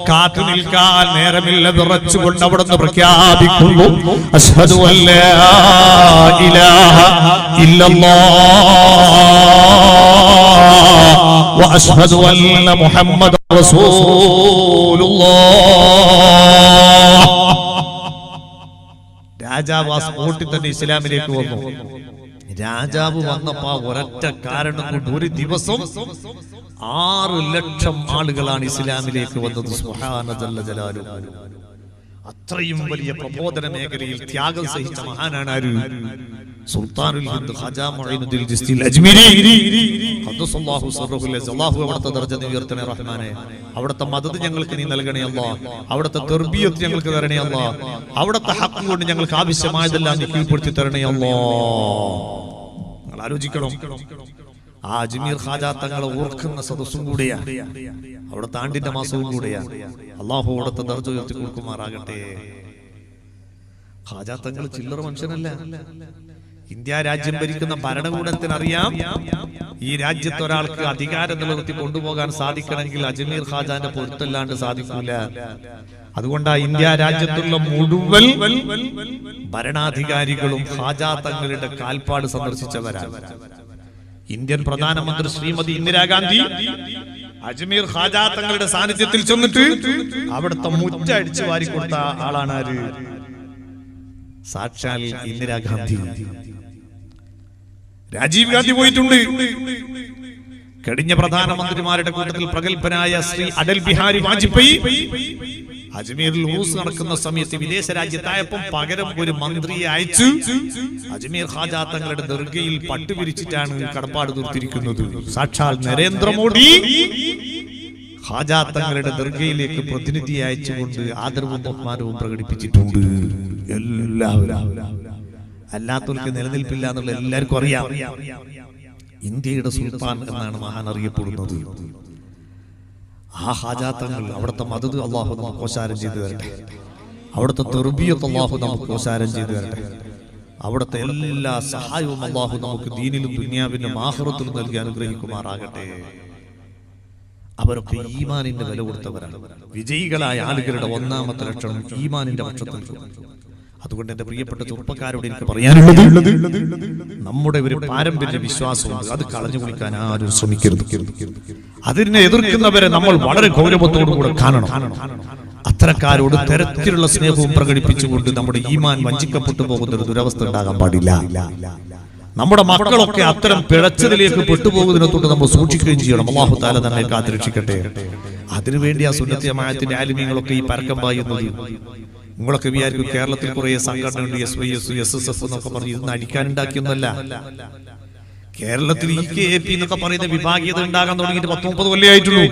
കാത്തു നിൽക്കാൻ നേരമില്ല, വിറച്ചുകൊണ്ട് അവിടെ നിന്ന് പ്രഖ്യാപിക്കുന്നു, അശ്ഹദു അല്ലാ ഇലാഹ ഇല്ലല്ലാഹ് വ അശ്ഹദു അന്ന മുഹമ്മദ റസൂലുള്ളാഹ്. രാജാവ് ആ സ്പോട്ടിൽ തന്നെ ഇസ്ലാമിലേക്ക് വന്നു. രാജാവ് വന്നപ്പോ ഒരൊറ്റ കാരണം കൊണ്ട് ഒരു ദിവസം 6 ലക്ഷം ആളുകളാണ് ഇസ്ലാമിലേക്ക് വന്നത്. സുബ്ഹാന ജല്ല ജലാലുഹു. അത്രയും വലിയ പ്രബോധന മേഖലയിൽ ത്യാഗം സഹിച്ച മഹാനാണ് ആര്? സുൽത്താനുൽ ഹിന്ദ് ഖാജാ മുഈനുദ്ദീൻ ചിശ്തി അജ്മീരി ഖദ്ദസല്ലാഹു സിർറഹുൽ അസീസ്. അല്ലാഹു അവിടുത്തെ ദർജ ഉയർത്തണേ റഹ്മാനേ. അവിടുത്തെ മദദ് ഞങ്ങൾക്ക് നീ നൽകണേ അല്ലാഹ്. അവിടുത്തെ തർബിയത്ത് ഞങ്ങൾക്ക് തരണേ അല്ലാഹ്. അവിടുത്തെ ഹഖ് കൊണ്ട് ഞങ്ങൾക്ക് ആവശ്യമായതെല്ലാം നീ കീഴ്പ്പെടുത്തി തരണേ അല്ലാഹ്. നിങ്ങൾ ആലോചിക്കണം, ആ അജ്മീർ ഖാജാ തങ്ങളെ ഓർക്കുന്ന സദസ്സും കൂടിയാണ്, അവിടുത്തെ ആണ്ടിന്റെ മാസവും കൂടിയാണ്. അല്ലാഹു അവിടുത്തെ ദർജ ഉയർത്തി കൊടുക്കുമാറാകട്ടെ. ഖാജാ തങ്ങൾ ചില്ലറ മനുഷ്യനല്ല. ഇന്ത്യ രാജ്യം ഭരിക്കുന്ന ഭരണകൂടത്തിനറിയാം ഈ രാജ്യത്ത് ഒരാൾക്ക് അധികാരം നിലനിർത്തി കൊണ്ടുപോകാൻ സാധിക്കണമെങ്കിൽ അജ്മീർ ഖാജാന്റെ പൊരുത്തല്ലാണ്ട് സാധിക്കൂല. അതുകൊണ്ടാ ഇന്ത്യ രാജ്യത്തുള്ള മുഴുവൻ ഭരണാധികാരികളും ഖാജാ തങ്ങളുടെ കാൽപ്പാട് സന്ദർശിച്ചവരാണ്. ഇന്ത്യൻ പ്രധാനമന്ത്രി ശ്രീമതി ഇന്ദിരാഗാന്ധി അജ്മീർ ഖാജാ തങ്ങളുടെ സാന്നിധ്യത്തിൽ ചെന്നിട്ട് അവിടുത്തെ മുറ്റ അടിച്ചു വാരി കൊടുത്ത ആളാണ് ആര്? സാക്ഷാൽ ഇന്ദിരാഗാന്ധി. രാജീവ് ഗാന്ധി പോയിട്ടുണ്ട്. കഴിഞ്ഞ പ്രധാനമന്ത്രിമാരുടെ കൂട്ടത്തിൽ പ്രഗത്ഭനായ ശ്രീ അടൽ ബിഹാരി വാജ്പേയി അജ്മീറിൽ ഉറൂസ് നടക്കുന്ന സമയത്ത് വിദേശ രാജ്യത്തായപ്പോൾ പകരം ഒരു മന്ത്രിയെ അയച്ചു അജ്മീർ ഖാജാ തങ്ങളുടെ ദർഗയിൽ പട്ടുപിരിച്ചിട്ടാണ് കടപ്പാട് തീർത്തിരിക്കുന്നത്. സാക്ഷാൽ നരേന്ദ്രമോദി ഖാജാ തങ്ങളുടെ ദർഗയിലേക്ക് പ്രതിനിധി അയച്ചുകൊണ്ട് ആദരവും ബഹുമാനവും പ്രകടിപ്പിച്ചിട്ടുണ്ട്. എല്ലാവരും അല്ലാത്തവർക്ക് നിലനിൽപ്പില്ല എന്നുള്ള എല്ലാവർക്കും അറിയാം. ഇന്ത്യയുടെ സുൽത്താൻ എന്നാണ് മഹാൻ അറിയപ്പെടുന്നത്. ആ ഖാജാ തങ്ങൾ അവിടുത്തെ മദദ് അല്ലാഹു നമുക്ക് ഓശാരം ചെയ്തു തരട്ടെ. അവിടുത്തെ തർബിയത്ത് അല്ലാഹു നമുക്ക് ഓശാരം ചെയ്തു തരട്ടെ. അവിടുത്തെ എല്ലാ സഹായവും അല്ലാഹു നമുക്ക് ദീനിലും ദുനിയാവിലും ആഖിറത്തിലും നൽകി അനുഗ്രഹിക്കുമാറാകട്ടെ. അവരൊക്കെ ഈമാനിന്റെ വില കൊടുത്തവരാണ്. വിജയികളായ ആളുകളുടെ ഒന്നാമത്തെ ലക്ഷണം ഈമാനിന്റെ പക്ഷത്തിൽ. അതുകൊണ്ട് എന്റെ പ്രിയപ്പെട്ട ചെറുപ്പക്കാരോട് എനിക്ക് പറയാനുള്ളത്, നമ്മുടെ ഒരു പാരമ്പര്യ വിശ്വാസമുണ്ട്, അത് കളഞ്ഞു കുളിക്കാൻ ആരും ശ്രമിക്കരുത്. അതിനെ എതിർക്കുന്നവരെ നമ്മൾ വളരെ ഗൗരവത്തോടുകൂടെ കാണണം. അത്തരക്കാരോട് തരത്തിലുള്ള സ്നേഹവും പ്രകടിപ്പിച്ചുകൊണ്ട് നമ്മുടെ ഈമാൻ വഞ്ചിക്കപ്പെട്ടു പോകുന്ന ഒരു ദുരവസ്ഥ ഉണ്ടാകാൻ പാടില്ല. നമ്മുടെ മക്കളൊക്കെ അത്തരം പിഴച്ചതിലേക്ക് പെട്ടുപോകുന്നതിനെ തൊട്ട് നമ്മൾ സൂക്ഷിക്കുകയും ചെയ്യണം. അല്ലാഹു തആല നമ്മെ കാത്തുരക്ഷിക്കട്ടെ. അതിനുവേണ്ടി ആ സുന്നത്തി ജമാഅത്തിന്റെ ആലിമീങ്ങളൊക്കെ ഈ പരക്കം പായുന്നത്. നിങ്ങളൊക്കെ വിചാരിക്കും കേരളത്തിൽ കുറെ സംഘടനയുണ്ട്, SYS, SSF എന്നൊക്കെ പറഞ്ഞ് ഇതൊന്നും അടിക്കാനുണ്ടാക്കിയൊന്നല്ല. കേരളത്തിൽ EKAP എന്നൊക്കെ പറയുന്ന വിഭാഗീയത ഉണ്ടാകാൻ തുടങ്ങിയിട്ട് 10-30 കൊല്ലമേ ആയിട്ടുള്ളൂ.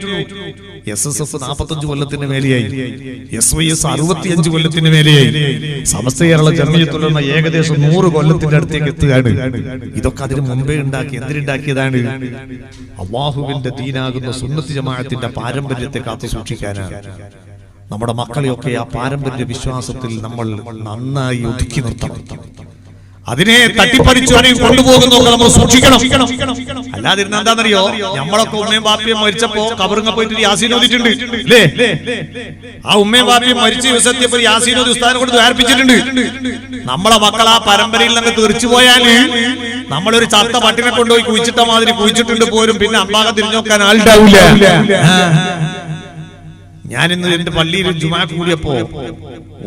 SSF 45 കൊല്ലത്തിന് മേലെയായി, SYS 65 കൊല്ലത്തിന് മേലെയായി, സമസ്ത കേരള ജംഇയ്യത്തുൽ ഉലമ ഏകദേശം 100 കൊല്ലത്തിന്റെ അടുത്തേക്ക് എത്തുകയാണ്. ഇതൊക്കെ അതിന് മുമ്പേ ഉണ്ടാക്കി. എന്തിനുണ്ടാക്കിയതാണ്? അല്ലാഹുവിന്റെ ദീനാകുന്ന സുന്നത്ത് ജമാഅത്തിന്റെ പാരമ്പര്യത്തെ കാത്തു സൂക്ഷിക്കാനാണ്. നമ്മുടെ മക്കളെയൊക്കെ ആ പാരമ്പര്യ വിശ്വാസത്തിൽ നമ്മൾ നന്നായി ഒതുക്കി നിർത്തണം. അതിനെ തട്ടിപ്പറിച്ചു കൊണ്ടുപോകുന്നവർക്ക് നമ്മൾ സൂക്ഷിക്കണം. അല്ലാതിരുന്ന എന്താണെന്നറിയോ, നമ്മളൊക്കെ ഉമ്മയും ബാപ്പയും മരിച്ചപ്പോ കബറിങ്ങ പോയിട്ട് യാസീൻ ഓതിയിട്ടുണ്ട് അല്ലേ? ആ ഉമ്മയും ബാപ്പയും മരിച്ച ദിവസത്തെ യാസീൻ ഓതി ഉസ്താദിനെ കൊണ്ട് ദ്വാരിപ്പിച്ചിട്ടുണ്ട്. നമ്മളെ മക്കൾ ആ പരമ്പരയിൽ നിന്ന് തെറിച്ചു പോയാല് നമ്മളൊരു ചത്ത പട്ടിനെ കൊണ്ടുപോയി കുഴിച്ചിട്ട മാതിരി കുഴിച്ചിട്ടുണ്ട് പോലും, പിന്നെ അമ്പാകം തിരിഞ്ഞു നോക്കാൻ ആളുണ്ടാവില്ല. ഞാനിന്ന് എന്റെ പള്ളിയിൽ ജുമാക്ക് കൂടിയപ്പോ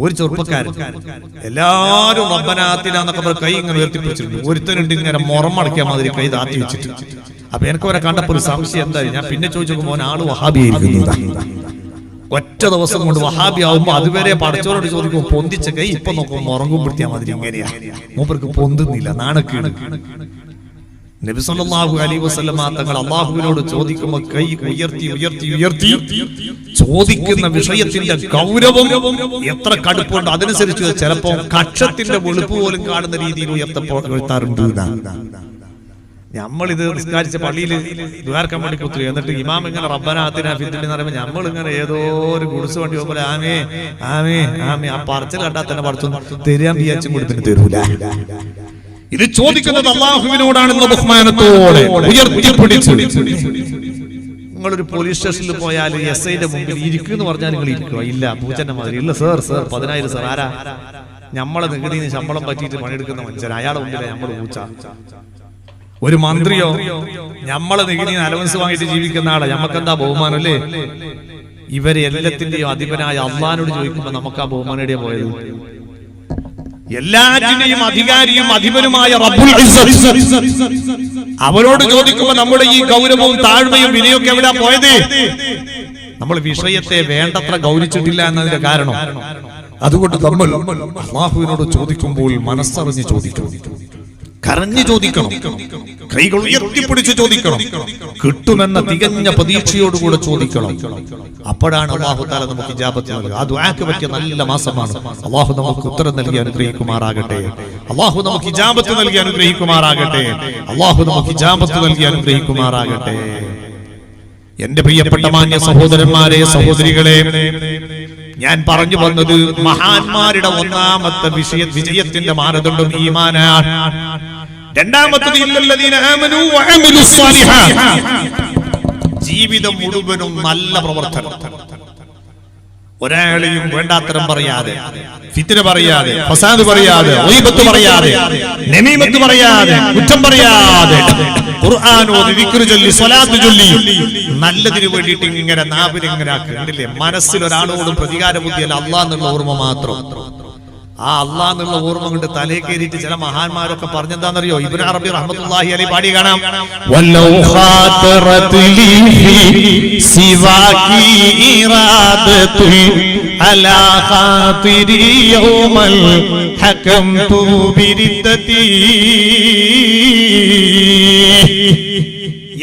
ഒരു ചെറുപ്പക്കാരൻ എല്ലാരും റബ്ബനാത്തിനാന്നൊക്കെ പറഞ്ഞ കൈ ഇങ്ങനെ ഉയർത്തിപ്പിടിച്ചിട്ടുണ്ട്. ഒരുത്തനുണ്ട് ഇങ്ങനെ മുറമടക്കിയ മാതിരി കൈ താത്തി വെച്ചിട്ട്. അപ്പൊ എനിക്ക് അവരെ കണ്ടപ്പോ ഒരു സംശയം എന്തായി, ഞാൻ പിന്നെ ചോദിച്ചു മോൻ ആള് വഹാബിയായിരിക്കുന്നു. ഒറ്റ ദിവസം കൊണ്ട് വഹാബി ആവുമ്പോ അതുവരെ പഠിച്ചവരോട് ചോദിക്കുമ്പോ പൊന്തിച്ച കൈ ഇപ്പൊ നോക്കുമ്പോ മുറങ്ങും പിടിച്ചാൽ മാതിരി ഇങ്ങനെയാ. മൂപ്പർക്ക് പൊന്തുന്നില്ല, നാണക്കേട്. നബി സല്ലല്ലാഹു അലൈഹി വസല്ലമ തങ്ങൾ അല്ലാഹുവിനോട് ചോദിക്കുമ്പോൾ കൈ ഉയർത്തി ഉയർത്തി ഉയർത്തി ചോദിക്കുന്ന വിഷയത്തിന്റെ ഗൗരവം എത്ര കടുപ്പുണ്ട് അതനുസരിച്ച് ചിലപ്പോ കക്ഷത്തിന്റെ വെളുപ്പ് പോലും കാണുന്ന രീതിയിൽ ഉയർത്തപ്പെടുത്താറുണ്ട്. നമ്മളിത് നിസ്കാരിച്ച പള്ളിയിൽ ദ്വാരക്കാൻ വേണ്ടി കുത്തിരി, എന്നിട്ട് ഇമാം ഇങ്ങനെ റബ്ബനാ ആതിനാ ഫിദ്ദുനിയ എന്ന് പറയുമ്പോൾ നമ്മൾ ഇങ്ങനെ ഏതോ ഒരു ഗുഡ്സ് വണ്ടി പോലെ ആമേ ആമേ ആമേ ആ പറച്ചിൽ കണ്ടാൽ തന്നെ പഠിച്ചു തരാൻ വിചാരിച്ചും കൊടുത്തിട്ട് തരൂല. ഇത് ചോദിക്കുന്നത് അള്ളാഹുവിനോടാണെന്ന ബഹുമാനത്തോടെ ഉയർത്തിപ്പിടിച്ചു. നിങ്ങളൊരു പോലീസ് സ്റ്റേഷനിൽ പോയാൽ SIന്റെ മുമ്പിൽ ഇരിക്കുമെന്ന് പറഞ്ഞാൽ നിങ്ങൾ ഇരിക്കുക? ഇല്ല, പൂച്ചന്റെ മാതിരി. ഇല്ല സാർ 10,000 സാർ. ആരാ? നമ്മളെ നികുതിന് ശമ്പളം പറ്റിയിട്ട് പണിയെടുക്കുന്ന മനുഷ്യൻ, അയാളെ മുമ്പിലെ നമ്മൾ പൂച്ച. ഒരു മന്ത്രിയോ നമ്മളെ നികുതിന് അലവൻസ് വാങ്ങിയിട്ട് ജീവിക്കുന്ന ആളെ നമുക്കെന്താ ബഹുമാനം അല്ലേ? ഇവരെ എല്ലാത്തിന്റെയും അധിപനായ അള്ളാഹിനോട് ചോദിക്കുമ്പോ നമുക്ക് ആ ബഹുമാനം എവിടെയാ പോയത്? എല്ലാറ്റിന്റെയും അധികാരിയും അധിപനുമായ റബ്ബുൽ ഇസ്സത്ത് അവരോട് ചോദിക്കുമ്പോ നമ്മുടെ ഈ ഗൗരവവും താഴ്മയും വിനയൊക്കെ എവിടാ പോയത്? നമ്മൾ വിഷയത്തെ വേണ്ടത്ര ഗൗരവിച്ചിട്ടില്ല എന്നതിന്റെ കാരണം. അതുകൊണ്ട് നമ്മൾ അല്ലാഹുവിനോട് ചോദിക്കുമ്പോൾ മനസ്സറിഞ്ഞ് ചോദിക്കണം, കരഞ്ഞു ചോദിക്കണം, കൈകൾ ഉയർത്തിപ്പിടിച്ച് ചോദിക്കണം, കിട്ടുമെന്ന തികഞ്ഞ പ്രതീക്ഷയോടുകൂടെ ചോദിക്കണം. അപ്പോഴാണ് അല്ലാഹു തആല നമുക്ക് ഇജാബത്ത് നൽകുക. ആ ദുആക്ക് പറ്റിയ നല്ല മാസമാണ്. അല്ലാഹു നമുക്ക് ഉത്തരം നൽകി അനുഗ്രഹിക്കുമാറാകട്ടെ. അല്ലാഹു നമുക്ക് ഇജാബത്ത് നൽകി അനുഗ്രഹിക്കുമാറാകട്ടെ. അല്ലാഹു നമുക്ക് ഇജാബത്ത് നൽകി അനുഗ്രഹിക്കുമാറാകട്ടെ. എന്റെ പ്രിയപ്പെട്ട മാന്യ സഹോദരന്മാരെ, സഹോദരികളെ, ഞാൻ പറഞ്ഞു വന്നത് മഹാന്മാരുടെ ഒന്നാമത്തെ വിജയത്തിന്റെ മാനദണ്ഡം ഈമാനാണ്. രണ്ടാമത്തത് ഇല്ലല്ലദീന ആമനൂ വഅമിലുസ് സാലിഹാത്ത്, ജീവിതം മുഴുവനും നല്ല പ്രവർത്തനം. ഒരാളെയും വേണ്ടാത്തരം പറയാതെ, ഫിത്ന പറയാതെ, ഫസാദ് പറയാതെ, ഗീബത്ത് പറയാതെ, നമീമത്ത് പറയാതെ, കുറ്റം പറയാതെ, ഖുർആൻ ഓതി, ദിക്റ് ചൊല്ലി, സ്വലാത്ത് ചൊല്ലി, നല്ലതിനു വേണ്ടിയിട്ട് ഇങ്ങനെ നാവിലിങ്ങനെ ആക്കില്ലേ. മനസ്സിൽ ഒരാളോടും പ്രതികാര ബുദ്ധിയല്ല, അല്ലാഹ് എന്നുള്ള ഓർമ്മ മാത്രം. ആ അല്ലാഹ് എന്നുള്ള ഓർമ്മ കൊണ്ട് തലേ കയറിയിട്ട് ചില മഹാന്മാരൊക്കെ പറഞ്ഞെന്താണെന്നറിയോ? ഇബ്നു അറബി റഹ്മത്തുള്ളാഹി അലൈഹി പാടി കാണാം, വലൗ ഖാതറത് ലീ സിവാകി ഇറാദതു അലാ ഖാതിരി യൗമൽ ഹകംതു ബിരിദ്ദതി.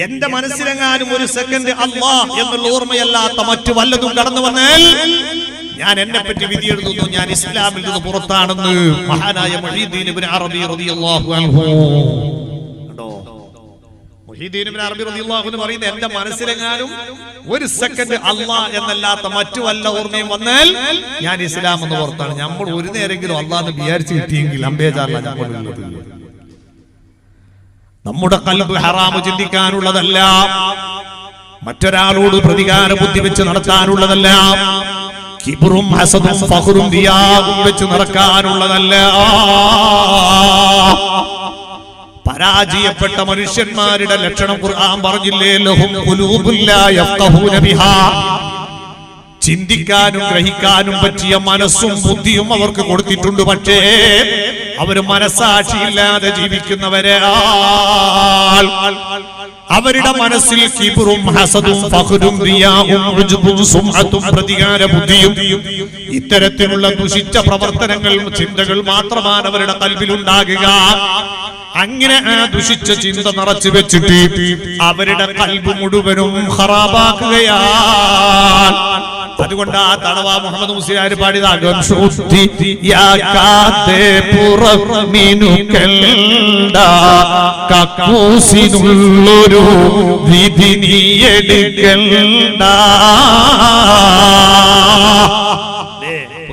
എന്റെ മനസ്സിലെങ്ങാനും ഒരു സെക്കൻഡ് അല്ലാഹ് എന്നുള്ള ഓർമ്മയല്ലാത്ത മറ്റു വല്ലതും കടന്നു വന്നാൽ ഞാൻ എന്നെ പറ്റി വിധി എഴുതുന്നു, ഞാൻ ഇസ്ലാമിൽ നിന്ന് പുറത്താണെന്ന് മഹാനായ മുഹീദ്ദീൻ ഇബ്നു അറബി റളിയല്ലാഹു അൻഹു. മുഹീദ്ദീൻ ഇബ്നു അറബി റളിയല്ലാഹു അൻഹു പറയുന്നത്, എന്റെ മനസ്സിലെങ്ങാനും ഒരു സെക്കൻഡ് അല്ലാഹ് എന്നല്ലാത്ത മറ്റു വല്ല ഓർമ്മയും വന്നാൽ ഞാൻ ഇസ്ലാം എന്ന് പുറത്താണ്. നമ്മൾ ഒരു നേരെങ്കിലും അല്ലാഹ് വിചാരിച്ചു കിട്ടിയെങ്കിൽ അമ്പേജാറില്ല നമ്മളുള്ളത്. നമ്മുടെ ഖൽബ് ഹറാമ് ചിന്തിക്കാനുള്ളതല്ല, മറ്റൊരാളോട് പ്രതികാര ബുദ്ധി വെച്ച് നടത്താനുള്ളതല്ല, കിബ്റും ഹസദും ഫഖറും റിയാഉം വെച്ച് നടക്കാനുള്ളതല്ല. പരാജയപ്പെട്ട മനുഷ്യന്മാരുടെ ലക്ഷണം ഖുർആൻ പറഞ്ഞില്ലേ? ലഹും ഖുലൂബുൻ ലാ യഫ്ഖഹൂന ബിഹാ, ചിന്തിക്കാനും ഗ്രഹിക്കാനും പറ്റിയ മനസ്സും ബുദ്ധിയും അവർക്ക് കൊടുത്തിട്ടുണ്ട്. പക്ഷേ അവര് മനസ്സാക്ഷിയില്ലാതെ ജീവിക്കുന്നവരെ. അവരുടെ മനസ്സിൽ കിബ്റും ഹസദും ഫഖറും റിയാഉം ഉജ്ബും സുംഅത്തും പ്രതികാര ബുദ്ധിയും ഇത്തരത്തിലുള്ള ദുഷിച്ച പ്രവർത്തനങ്ങൾ, ചിന്തകൾ മാത്രമാണ് അവരുടെ ഖൽബിൽ ഉണ്ടാകുക. അങ്ങനെ ആ ദുഷിച്ച ചിന്ത നിറച്ചു വെച്ചിട്ട് അവരുടെ ഖൽബ് മുഴുവനും ഖറാബാക്കുകയാണ്. അതുകൊണ്ട് ആ തടവ മുഹമ്മദ് മുസ്ലിയാർ പാടിയതാകും, കക്കൂസിനുള്ളൊരു വിധി നീയെടുക്കണ്ട.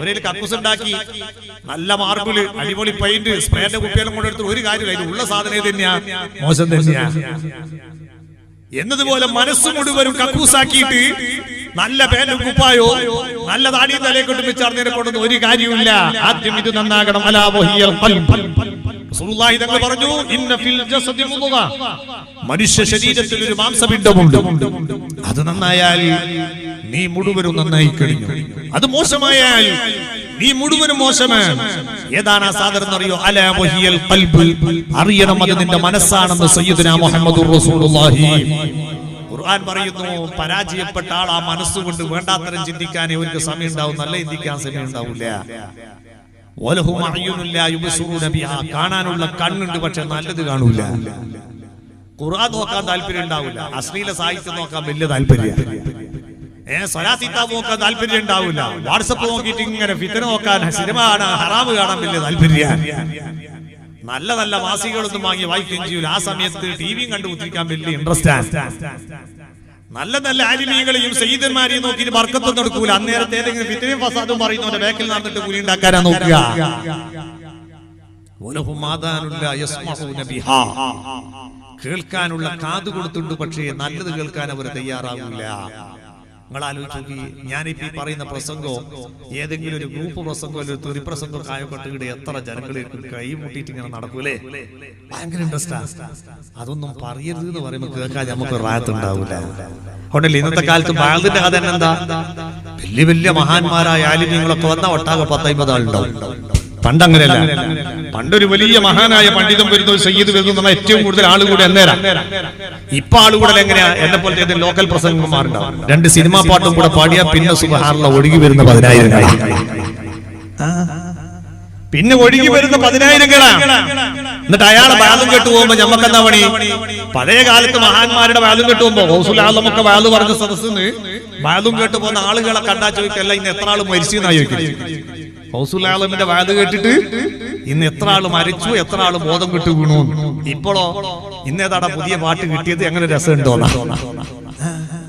ഒരേ കക്കൂസുണ്ടാക്കി നല്ല മാർബിള്, അടിപൊളി പെയിന്റ്, സ്പ്രേന്റെ കുപ്പിയെല്ലാം കൊണ്ടെടുത്ത് ഒരു കാര്യമില്ല. ഇത് ഉള്ള സാധനം തന്നെയാ, മോശം തന്നെയാ എന്നതുപോലെ മനസ്സ് മുഴുവനും കക്കൂസാക്കിയിട്ട് നല്ല പേനും കുപ്പായോ നല്ല താടിയും തലയെ കൊണ്ട് വെച്ചാർന്നതിനെ കൊണ്ടൊന്നും ഒരു കാര്യമില്ല. ആദ്യം ഇത് നന്നാകണം. അലാ വഹിയൽ ഖൽബ്. റസൂലുള്ളാഹി തങ്ങൾ പറഞ്ഞു, ഇന്ന ഫിൽ ജസദി മുദ്ഗ, മനുഷ്യ ശരീരത്തിൽ ഒരു മാംസപിണ്ഡമുണ്ട്. അത് നന്നായാൽ നീ മുഴുവനും നന്നായി കഴിഞ്ഞു. അത് മോശമായാൽ നീ മുഴുവനും മോശമാണ്. ഏതാണ് ആ സാധനം അറിയോ? അലാ വഹിയൽ ഖൽബ്. അറിയണം, അത് നിന്റെ മനസ്സാണെന്ന് സയ്യിദുനാ മുഹമ്മദുർ റസൂലുള്ളാഹി. ഖുർആൻ പറയുന്നു, പരാജയപ്പെട്ട ആൾ ആ മനസ്സുകൊണ്ട് വേണ്ടാത്തരം ചിന്തിക്കാനേ അവർക്ക് സമയം ഉണ്ടാവും, നല്ല ചിന്തിക്കാൻ സമയം ഉണ്ടാവില്ല. വലഹും അയ്യുനുൻ ലാ യുബ്സിറൂന ബിഹാ, കാണാനുള്ള കണ്ണുണ്ട് പക്ഷെ നല്ലത് കാണൂല. ഖുർആൻ നോക്കാൻ താല്പര്യം ഉണ്ടാവില്ല, അശ്ലീല സാഹിത്യം നോക്കാൻ വലിയ താല്പര്യം, സ്വലാത്ത് കിതാബ് നോക്കാൻ താല്പര്യം ഉണ്ടാവില്ല, വാട്സപ്പ് നോക്കിയിട്ട് ഇങ്ങനെ ഫിത്ന നോക്കാൻ, സിനിമ കാണാൻ, ഹറാമ് കാണാൻ വലിയ താല്പര്യം. നല്ല നല്ല മാസികകളൊന്നും വാങ്ങി വായിക്കുകയും ചെയ്യൂല. ആ സമയത്ത് ടിവിയും കണ്ടു കുത്തിരിക്കാൻ വലിയ ഇൻട്രസ്റ്റ് ആണ്. നല്ല നല്ല ആലിമീങ്ങളെയും സയ്യിദന്മാരെയും നോക്കിയിട്ട് ബർക്കത്തൊന്നും എടുക്കൂല. അന്നേരത്തെ ഏതെങ്കിലും ഫിത്നയും ഫസാദും പറയുന്നവന്റെ ബാക്കിൽ നടന്നിട്ട് കൂലി ഉണ്ടാക്കാനാ നോക്കുക. കേൾക്കാനുള്ള കാത് കൊടുത്തുണ്ട്, പക്ഷേ നല്ലത് കേൾക്കാൻ അവർ തയ്യാറാവില്ല. നിങ്ങൾ ആലോചിച്ച് നോക്കി, ഞാനിപ്പോ ഈ പറയുന്ന പ്രസംഗോ ഏതെങ്കിലും ഒരു ഗ്രൂപ്പ് പ്രസംഗോ ഒരു തെറി പ്രസംഗോ കായപ്പെട്ടിവിടെ എത്ര ജനങ്ങളെ കൈ മുട്ടിയിട്ട് ഇങ്ങനെ നടക്കൂലേ? ഭയങ്കര ഇൻട്രസ്റ്റാ. അതൊന്നും പറയരുത് എന്ന് പറയുമ്പോൾ കേൾക്കാൻ നമുക്ക് റായത്തുണ്ടാവില്ല. അതുകൊണ്ടല്ലേ ഇന്നത്തെ കാലത്ത് ബാലിന്റെ കഥ എന്താ? വലിയ വലിയ മഹാന്മാരായ ആലിമ്യങ്ങളൊക്കെ വന്ന ഒട്ടാകെ 10-50 ആളുണ്ടാവും. പണ്ടങ്ങനെയല്ല. പണ്ടൊരു വലിയ മഹാനായ പണ്ഡിതം വരുന്ന ഒരു സയ്യിദ് വരുന്ന ഏറ്റവും കൂടുതൽ ആളുകൂടെ അന്നേരം. ഇപ്പൊ ആളുകൂടെ എങ്ങനെയാ? എന്നെ പോലത്തെ ലോക്കൽ പ്രസംഗന്മാരുണ്ടാവും. 2 സിനിമാ പാട്ടും കൂടെ പാടിയാ പിന്നെ സുബ്ഹാനല്ലാഹ് ഒഴുകി വരുന്ന 10,000 പിന്നെ ഒഴുകി വരുന്ന 10,000 എന്നിട്ട് അയാളെ വാദം കേട്ടു പോകുമ്പോ ഞമ്മക്കെന്താ പണി? പഴയ കാലത്ത് മഹാന്മാരുടെ വാദം കേട്ടു പോകുമ്പോ ഗൗസുൽ ആലമൊക്കെ വാദം പറഞ്ഞ സദസ്സിന്ന് വാദം കേട്ടു പോകുന്ന ആളുകളെ കണ്ടാ ചോദിക്കല്ല ഇന്ന് എത്ര ആള് മരിച്ചെന്നാ ചോദിക്കുന്നത്. ഗൗസുൽ ആലമിന്റെ വാദം കേട്ടിട്ട് ഇന്ന് എത്ര ആള് മരിച്ചു, എത്ര ആള് ബോധം കിട്ടു വീണു. ഇപ്പോഴോ ഇന്നേതാടാ പുതിയ പാട്ട് കിട്ടിയത്, എങ്ങനെ രസമുണ്ടോ?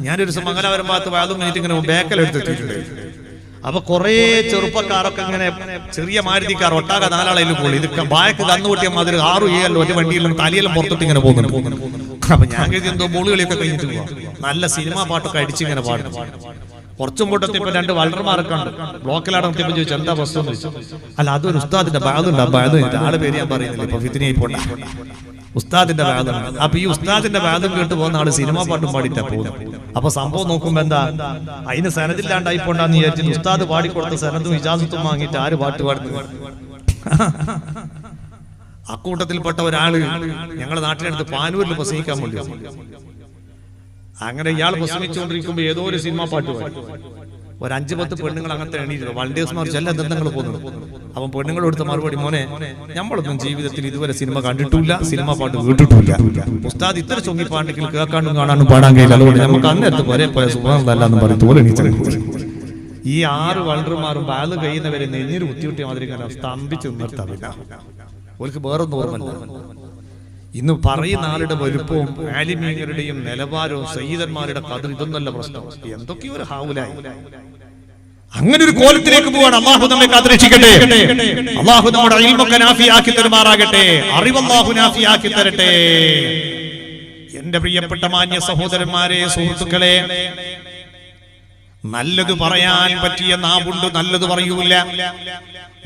ഞാനൊരു മംഗലാപുരം ഭാഗത്ത് വാദം കഴിഞ്ഞിട്ട് ഇങ്ങനെ ബേക്കലെടുത്തിട്ടുണ്ട്. അപ്പൊ കുറെ ചെറുപ്പക്കാരൊക്കെ ഇങ്ങനെ ചെറിയ മാരുതിക്കാർ ഒട്ടാകെ 4 ആളെങ്കിലും പോയി ഇതൊക്കെ ബാക്ക് കന്നുകൂട്ടിയ മാതിരി 6-7 ഒറ്റ വണ്ടിയിലും തലയെല്ലാം പുറത്തോട്ട് ഇങ്ങനെ പോകുന്നുണ്ട്. അപ്പൊ ഞാൻ കരുതി എന്തോ ബോളുകളിയൊക്കെ കഴിഞ്ഞിട്ട് പോവാം. നല്ല സിനിമാ പാട്ടൊക്കെ അടിച്ചിങ്ങനെ പാടും. കുറച്ചും കൂട്ടത്തിപ്പോ 2 വളർമാരൊക്കെ ഉണ്ട്. ബ്ലോക്കിലാണ് നോക്കിയപ്പോ ചോദിച്ചു എന്താ ബസ് എന്ന് ചോദിച്ചു. അല്ല അതൊരു ഉസ്താദിന്റെ ബാഗുണ്ട്. ആ ബാഗ് ആള് പേര് ഞാൻ പറയുന്നില്ല, ഇപ്പൊ ഫിത്നയായി പോണ്ട. ഉസ്താദിന്റെ ബാഗുണ്ട്. അപ്പൊ ഈ ഉസ്താദിന്റെ ബാഗും കേട്ട് പോകുന്ന ആള് സിനിമാ പാട്ടും പാടിയിട്ടാ പോകുന്നത്. അപ്പൊ സംഭവം നോക്കുമ്പോ എന്താ, അതിന് സനദില്ലാണ്ടായി പോണ്ടാന്ന് വിചാരിച്ചിട്ട് ഉസ്താദ് പാടിക്കൊടുത്ത സനദും ഇജാസത്തും വാങ്ങിയിട്ട് ആര് പാട്ട് പാടുന്നത്? അക്കൂട്ടത്തിൽപ്പെട്ട ഒരാള് ഞങ്ങളുടെ നാട്ടിനടുത്ത് പാനൂരിൽ പ്രസംഗിക്കാൻ വേണ്ടി. അങ്ങനെ ഇയാൾ പ്രസംഗിച്ചുകൊണ്ടിരിക്കുമ്പോ ഏതോ ഒരു സിനിമാ പാട്ട് പാടി. ഒരു 5-10 പെണ്ണുങ്ങൾ അങ്ങനത്തെ എണീറ്റു. വളണ്ടിയേഴ്സ്മാർ ചില ബന്ധങ്ങൾ പോകുന്നു. അവൻ പെണ്ണുങ്ങൾ കൊടുത്ത മറുപടി, മോനെ നമ്മളൊന്നും ജീവിതത്തിൽ ഇതുവരെ സിനിമ കണ്ടിട്ടില്ല, സിനിമ പാട്ട് കേട്ടിട്ടില്ല. ഉസ്താദ് ഇത്ര ചൊങ്ങിപ്പാണ്ടെങ്കിൽ കേൾക്കാണ്ടും കാണാനും പാടാൻ കഴിയില്ല. അതുകൊണ്ട് നമുക്ക് അന്നേരത്ത് പോരെ പോയ സുഖമല്ലാന്ന് പറയും തോലെ എണീച്ച. ഈ 6 വളണ്ടർമാരും ബാല് കഴിയുന്നവരെ നെഞ്ഞിന് കുത്തിവിട്ടിയ മാതിരി സ്തംഭിച്ച് നിർത്താവില്ല. അവർക്ക് വേറൊന്നും ഓർമ്മല്ല. ഇന്ന് പറയുന്ന ആളുടെ വലുപ്പവും ആലിമീങ്ങളുടെയും നിലവാരവും സയ്യിദന്മാരുടെ കഥ ഇതൊന്നല്ല പ്രശ്നം. എന്തൊക്കെയോ ഒരു ഹാവുലായി. അങ്ങനെ ഒരു കോലത്തിലേക്ക് പോവാണ്. അല്ലാഹു നമ്മെ കാത്തുരക്ഷിക്കട്ടെ. അല്ലാഹു നമ്മുടെ ഇൽമൊക്കെ നാഫിയാക്കി തരുമാറാകട്ടെ. അറിവ് അല്ലാഹു നാഫിയാക്കി തരട്ടെ. എന്റെ പ്രിയപ്പെട്ട മാന്യ സഹോദരന്മാരെ, സുഹൃത്തുക്കളെ, നല്ലത് പറയാൻ പറ്റിയ നാവുണ്ട്, നല്ലത് പറയൂല.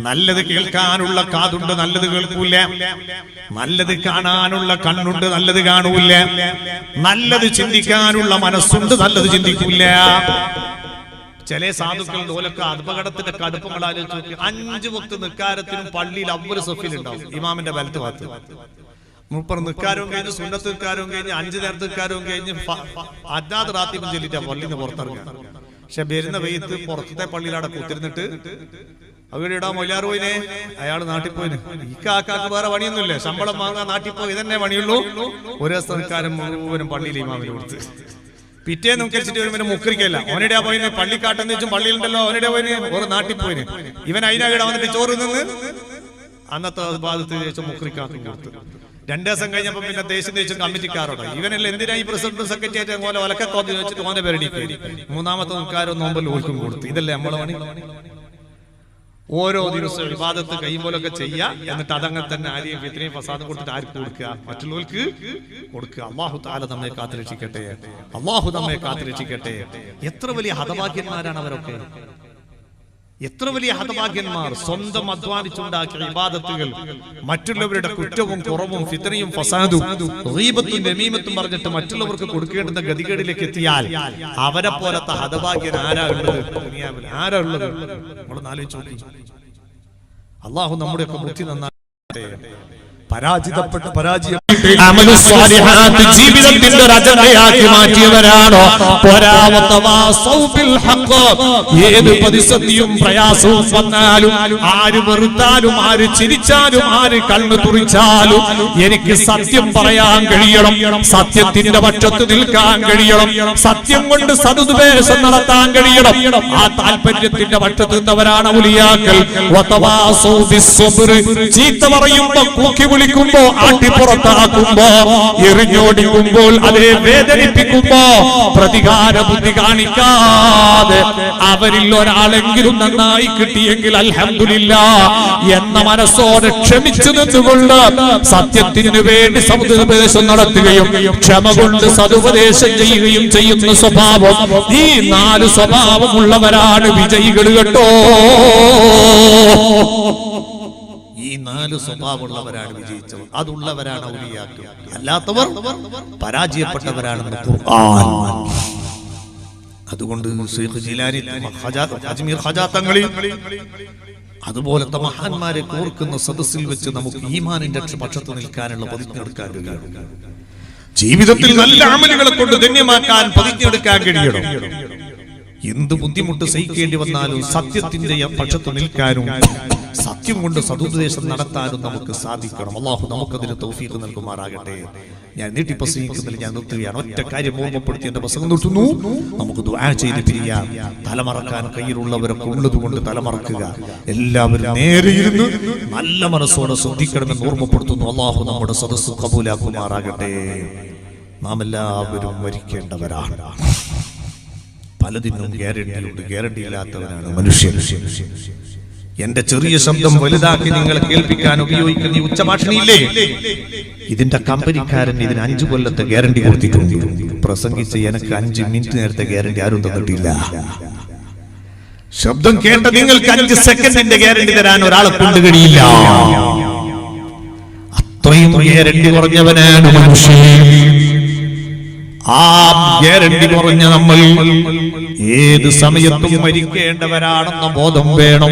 നല്ലത് കേൾക്കാനുള്ള കാതുണ്ട്, നല്ലത് കേൾക്കൂല. നല്ലത് കാണാനുള്ള കണ്ണുണ്ട്, നല്ലത് കാണൂല. നല്ലത് ചിന്തിക്കാനുള്ള മനസ്സുണ്ട്, നല്ലത് ചിന്തിക്കൂല. ചില സാധുക്കളുടെ ഓലൊക്കെ അപകടത്തിന്റെ കടുപ്പങ്ങൾ ആലോചിച്ച് നോക്കി. 5 വക്ത് നിക്കാരത്തിനും പള്ളിയിൽ അവര് സഫിലുണ്ടാവും. ഇമാമിന്റെ വലത്ത് ഭാഗത്ത് 30 നിക്കാരവും കഴിഞ്ഞ് സുന്നത്ത് നിക്കാരവും കഴിഞ്ഞ് 5 നേരത്തെ നിക്കാരവും കഴിഞ്ഞ് അജാദ് റാത്തീബും ചൊല്ലിട്ടാ പള്ളിന്ന് പുറത്തിറങ്ങുക. പക്ഷെ വരുന്ന വെയ്ത്ത് പുറത്തെ പള്ളിയിലവിടെ കുത്തിരുന്നിട്ട് അവിടെ ഇടാ മൊയിലാർ പോയിനെ, അയാൾ നാട്ടിൽ പോയിന്. ഈ കാക്കാക്ക് വേറെ പണിയൊന്നുമില്ല, ശമ്പളം വാങ്ങാൻ നാട്ടിൽ പോയി ഇതന്നെ പണിയുള്ളൂ. ഒരു സ്ഥലക്കാരൻ മുഴുവനും പള്ളിയിൽ ഇമാമിന് കൊടുത്ത് പിറ്റേന്ന് മുക്കരിച്ചിട്ട് വരുമ്പോൾ മുക്കരിക്കല്ല. അവനിടെ പോയിന് പള്ളിക്കാട്ടെന്ന് വെച്ചും പള്ളിയിലുണ്ടല്ലോ, അവനിടെ പോയിന് ഒരു നാട്ടിൽ പോയിന്. ഇവൻ അതിനാകിടെ വന്നിട്ട് ചോറ് നിന്ന് അന്നത്തെ ഭാഗത്ത് ചോദിച്ചു മുക്രിക്കാക്കും കൊടുത്തു. 2 ദിവസം കഴിഞ്ഞപ്പോ പിന്നെ ദേശം ദേശം കമ്മിറ്റിക്കാരോട് ഇവനെല്ലാം എന്തിനാ ഈ പ്രസിഡന്റ് സെക്രട്ടറി പോലെ ഒലക്കത്തോന്ന് ചോദിച്ചിട്ട് ഓന്റെ പേരടി കയറി. 3ാമത്തെ നിൽക്കാരോ നോമ്പൽ ഓൽക്കും കൊടുത്തു. ഇതല്ലേ നമ്മളെ പണി? ഓരോ ദിവസവും ഇബാദത്ത് കഴിയുമ്പോഴൊക്കെ ചെയ്യുക. എന്നിട്ട് അതങ്ങനെ തന്നെ ആരെയും ഫിത്നയും ഫസാദും കൊടുത്തിട്ട് ആർക്ക് കൊടുക്കുക? മറ്റുള്ളവർക്ക് കൊടുക്കുക. അല്ലാഹു തആല നമ്മെ കാത്തുരക്ഷിക്കട്ടെ. അല്ലാഹു നമ്മെ കാത്തുരക്ഷിക്കട്ടെ. എത്ര വലിയ ഹതഭാഗ്യന്മാരാണ് അവരൊക്കെ. എത്ര വലിയ ഹതഭാഗ്യന്മാർ. സ്വന്തം അധ്വാനിച്ചുണ്ടാക്കിയ ഇബാദത്തുകൾ മറ്റുള്ളവരുടെ കുറ്റവും കുറവും ഫിത്നയും ഫസാദും ഗീബത്തും നമീമത്തും പറഞ്ഞിട്ട് മറ്റുള്ളവർക്ക് കൊടുക്കേണ്ടുന്ന ഗതികേടിലേക്ക് എത്തിയാൽ അവരെ പോലത്തെ ഹതഭാഗ്യൻ ആരാ ഉള്ളത് ദുനിയാവിൽ? ആരാ ഉള്ളത്? നമ്മളൊന്ന് ആലോചിച്ച് നോക്കി. അല്ലാഹു നമ്മുടെയൊക്കെ ബുദ്ധി നന്നാക്കട്ടെ. പരാജിതപ്പെട്ട പരാജയം ജീവിതത്തിന്റെ അജണ്ടയാക്കി മാറ്റിയവരാണോ? ഏത് പ്രതിസന്ധിയും പ്രയാസവും വന്നാലും, ആര് വെറുത്താലും, ആര് ചിരിച്ചാലും, ആര് കണ്ണു തുറിച്ചാലും എനിക്ക് സത്യം പറയാൻ കഴിയണം, സത്യത്തിന്റെ പക്ഷത്ത് നിൽക്കാൻ കഴിയണം, സത്യം കൊണ്ട് സദുപദേശം നടത്താൻ കഴിയണം. ആ താല്പര്യത്തിന്റെ പക്ഷത്ത് നിന്നവരാണ് ഔലിയാക്കൾ. ചീത്ത പറയുമ്പോ കൂക്കി വിളിക്കുമ്പോ, ആട്ടിപ്പുറത്താക്കുമ്പോ, എറിഞ്ഞോടിക്കുമ്പോൾ, അതേ വേദനിപ്പിക്കുമ്പോ പ്രതികാര ബുദ്ധി കാണിക്കാതെ അവരിൽ ഒരാളെങ്കിലും നന്നായി കിട്ടിയെങ്കിൽ അൽഹംദുലില്ലാഹ് എന്ന മനസ്സോടെ ക്ഷമിച്ചു നിന്നുകൊണ്ട് സത്യത്തിനു വേണ്ടി സമുപദേശം നടത്തുകയും ക്ഷമ കൊണ്ട് സതുപദേശം ചെയ്യുകയും ചെയ്യുന്ന സ്വഭാവം, ഈ 4 സ്വഭാവമുള്ളവരാണ് വിജയികൾ കേട്ടോ. ഈ 4 സ്വഭാവമുള്ളവരാണ് വിജയിച്ചവർ, അതുള്ളവരാണ് ഔലിയാക്കൾ. അല്ലാത്തവർ പരാജയപ്പെട്ടവരാണെന്ന് ഖുർആൻ. അതുകൊണ്ട് ശൈഖ് ജിലാനി, അജ്മീർ ഖജാ തങ്ങളിൽ അതുപോലത്തെ മഹാന്മാരെ കോർക്കുന്ന സദസ്സിൽ വെച്ച് നമുക്ക് ഈമാനിന്റെ പക്ഷത്ത് നിൽക്കാനുള്ള പ്രതിജ്ഞ എടുക്കാൻ കഴിയണം. ജീവിതത്തിൽ നല്ല അമലുകളെ കൊണ്ട് ധന്യമാക്കാൻ പ്രതിജ്ഞ എടുക്കാൻ കഴിയണം. എന്ത് ബുദ്ധിമുട്ട് സഹിക്കേണ്ടി വന്നാലും സത്യത്തിന്റെ പക്ഷത്ത് നിൽക്കാനും സത്യം കൊണ്ട് സതുപദേശം നടത്താനും നമുക്ക് സാധിക്കണം. അല്ലാഹു നമുക്കതിന് തൗഫീഖ് നൽകുമാറാകട്ടെ. ഞാൻ നീട്ടിപ്രസംഗിക്കുന്നില്ല, ഞാൻ നിർത്തുകയാണ്. ഒറ്റ കാര്യം ഓർമ്മപ്പെടുത്തി എന്റെ പ്രസംഗം നിർത്തുന്നു. നമുക്ക് ദുആ ചെയ്ത് പിരിയാം. തലമറക്കാൻ കയ്യിലുള്ളവരൊക്കെ ഉള്ളതുകൊണ്ട് തലമറക്കുക. എല്ലാവരും നേരെയിരുന്ന് നല്ല മനസ്സോടെ ശ്രദ്ധിക്കണമെന്ന് ഓർമ്മപ്പെടുത്തുന്നു. അല്ലാഹു നമ്മുടെ സദസ്സ് കബൂലാക്കുമാറാകട്ടെ. നാം എല്ലാവരും മരിക്കേണ്ടവരാണ്. പലതിനും ഗ്യാരണ്ടിയുണ്ട്, ഗ്യാരണ്ടി ഇല്ലാത്തവനാണ് മനുഷ്യൻ. എന്റെ ചെറിയ ശബ്ദം വലുതാക്കി നിങ്ങളെ കേൾപ്പിക്കാൻ ഉപയോഗിക്കുന്ന ഈ ഉച്ചഭാഷണിയില്ലേ, ഇതിന്റെ കമ്പനിക്കാരൻ ഇതിന് 5 കൊല്ലത്തെ ഗ്യാരണ്ടി കൊടുത്തിട്ടുണ്ട്. പ്രസംഗിച്ച് എനിക്ക് 5 മിനിറ്റ് നേരത്തെ ഗ്യാരണ്ടി ആരും തന്നിട്ടില്ല. ശബ്ദം കേട്ട നിങ്ങൾക്ക് 5 സെക്കൻഡിന്റെ ഗ്യാരണ്ടി തരാൻ ഒരാളെ കൊണ്ട് കഴിയില്ല. അത്രയും ഗ്യാരണ്ടി കുറഞ്ഞവനാണ് മനുഷ്യൻ. ആ ഗ്യാരണ്ടി കുറഞ്ഞ നമ്മൾ ഏത് സമയത്തും മരിക്കേണ്ടവരാണെന്ന ബോധം വേണം.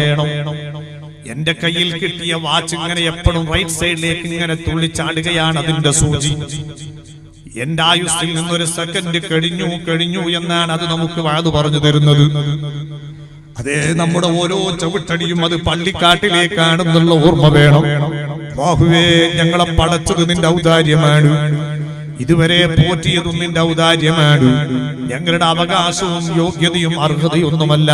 എന്റെ കയ്യിൽ കിട്ടിയ വാച്ച് ഇങ്ങനെ എപ്പോഴും റൈറ്റ് സൈഡിലേക്ക് ഇങ്ങനെ തുള്ളിച്ചാടുകയാണ് അതിന്റെ സൂചി. എന്റെ ആയുസ്സിൽ നിന്നൊരു സെക്കൻഡ് കഴിഞ്ഞു എന്നാണ് അത് നമുക്ക് വാത് പറഞ്ഞു തരുന്നത്. അതേ നമ്മുടെ ഓരോ ചവിട്ടടിയും അത് പള്ളിക്കാട്ടിലേക്കാണെന്നുള്ള ഓർമ്മ വേണം. ബാഹുവേ, ഞങ്ങളെ പടച്ചത് നിന്റെ ഔദാര്യമാണ്, ഇതുവരെ പോറ്റിയതും നിന്റെ ഔദാര്യമാണ്. ഞങ്ങളുടെ അവകാശവും യോഗ്യതയും അർഹതയൊന്നുമല്ല.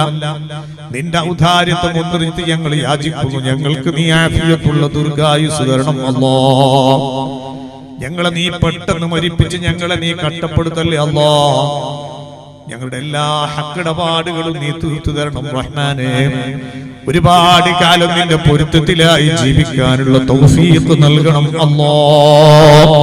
നിന്റെ ഔദാര്യത്തെ മുൻനിർത്തി ഞങ്ങൾ യാചിക്കുന്നു. ഞങ്ങൾക്ക് നീ ആഫിയത്തുള്ള ദീർഘായുസ്സ് തരണം അല്ലാഹ്. ഞങ്ങളെ നീ പെട്ടെന്ന് മരിപ്പിച്ച് ഞങ്ങളെ നീ കഷ്ടപ്പെടുത്തല്ലേ അല്ലാഹ്. ഞങ്ങളുടെ എല്ലാ ഹക്കിടപാടുകളും നീ തീർത്തു തരണം റഹ്മാനേ. ഒരുപാട് കാലം നിന്റെ പൊരുത്തത്തിലായി ജീവിക്കാനുള്ള തൗഫീഖ് നൽകണം അല്ലാഹ്.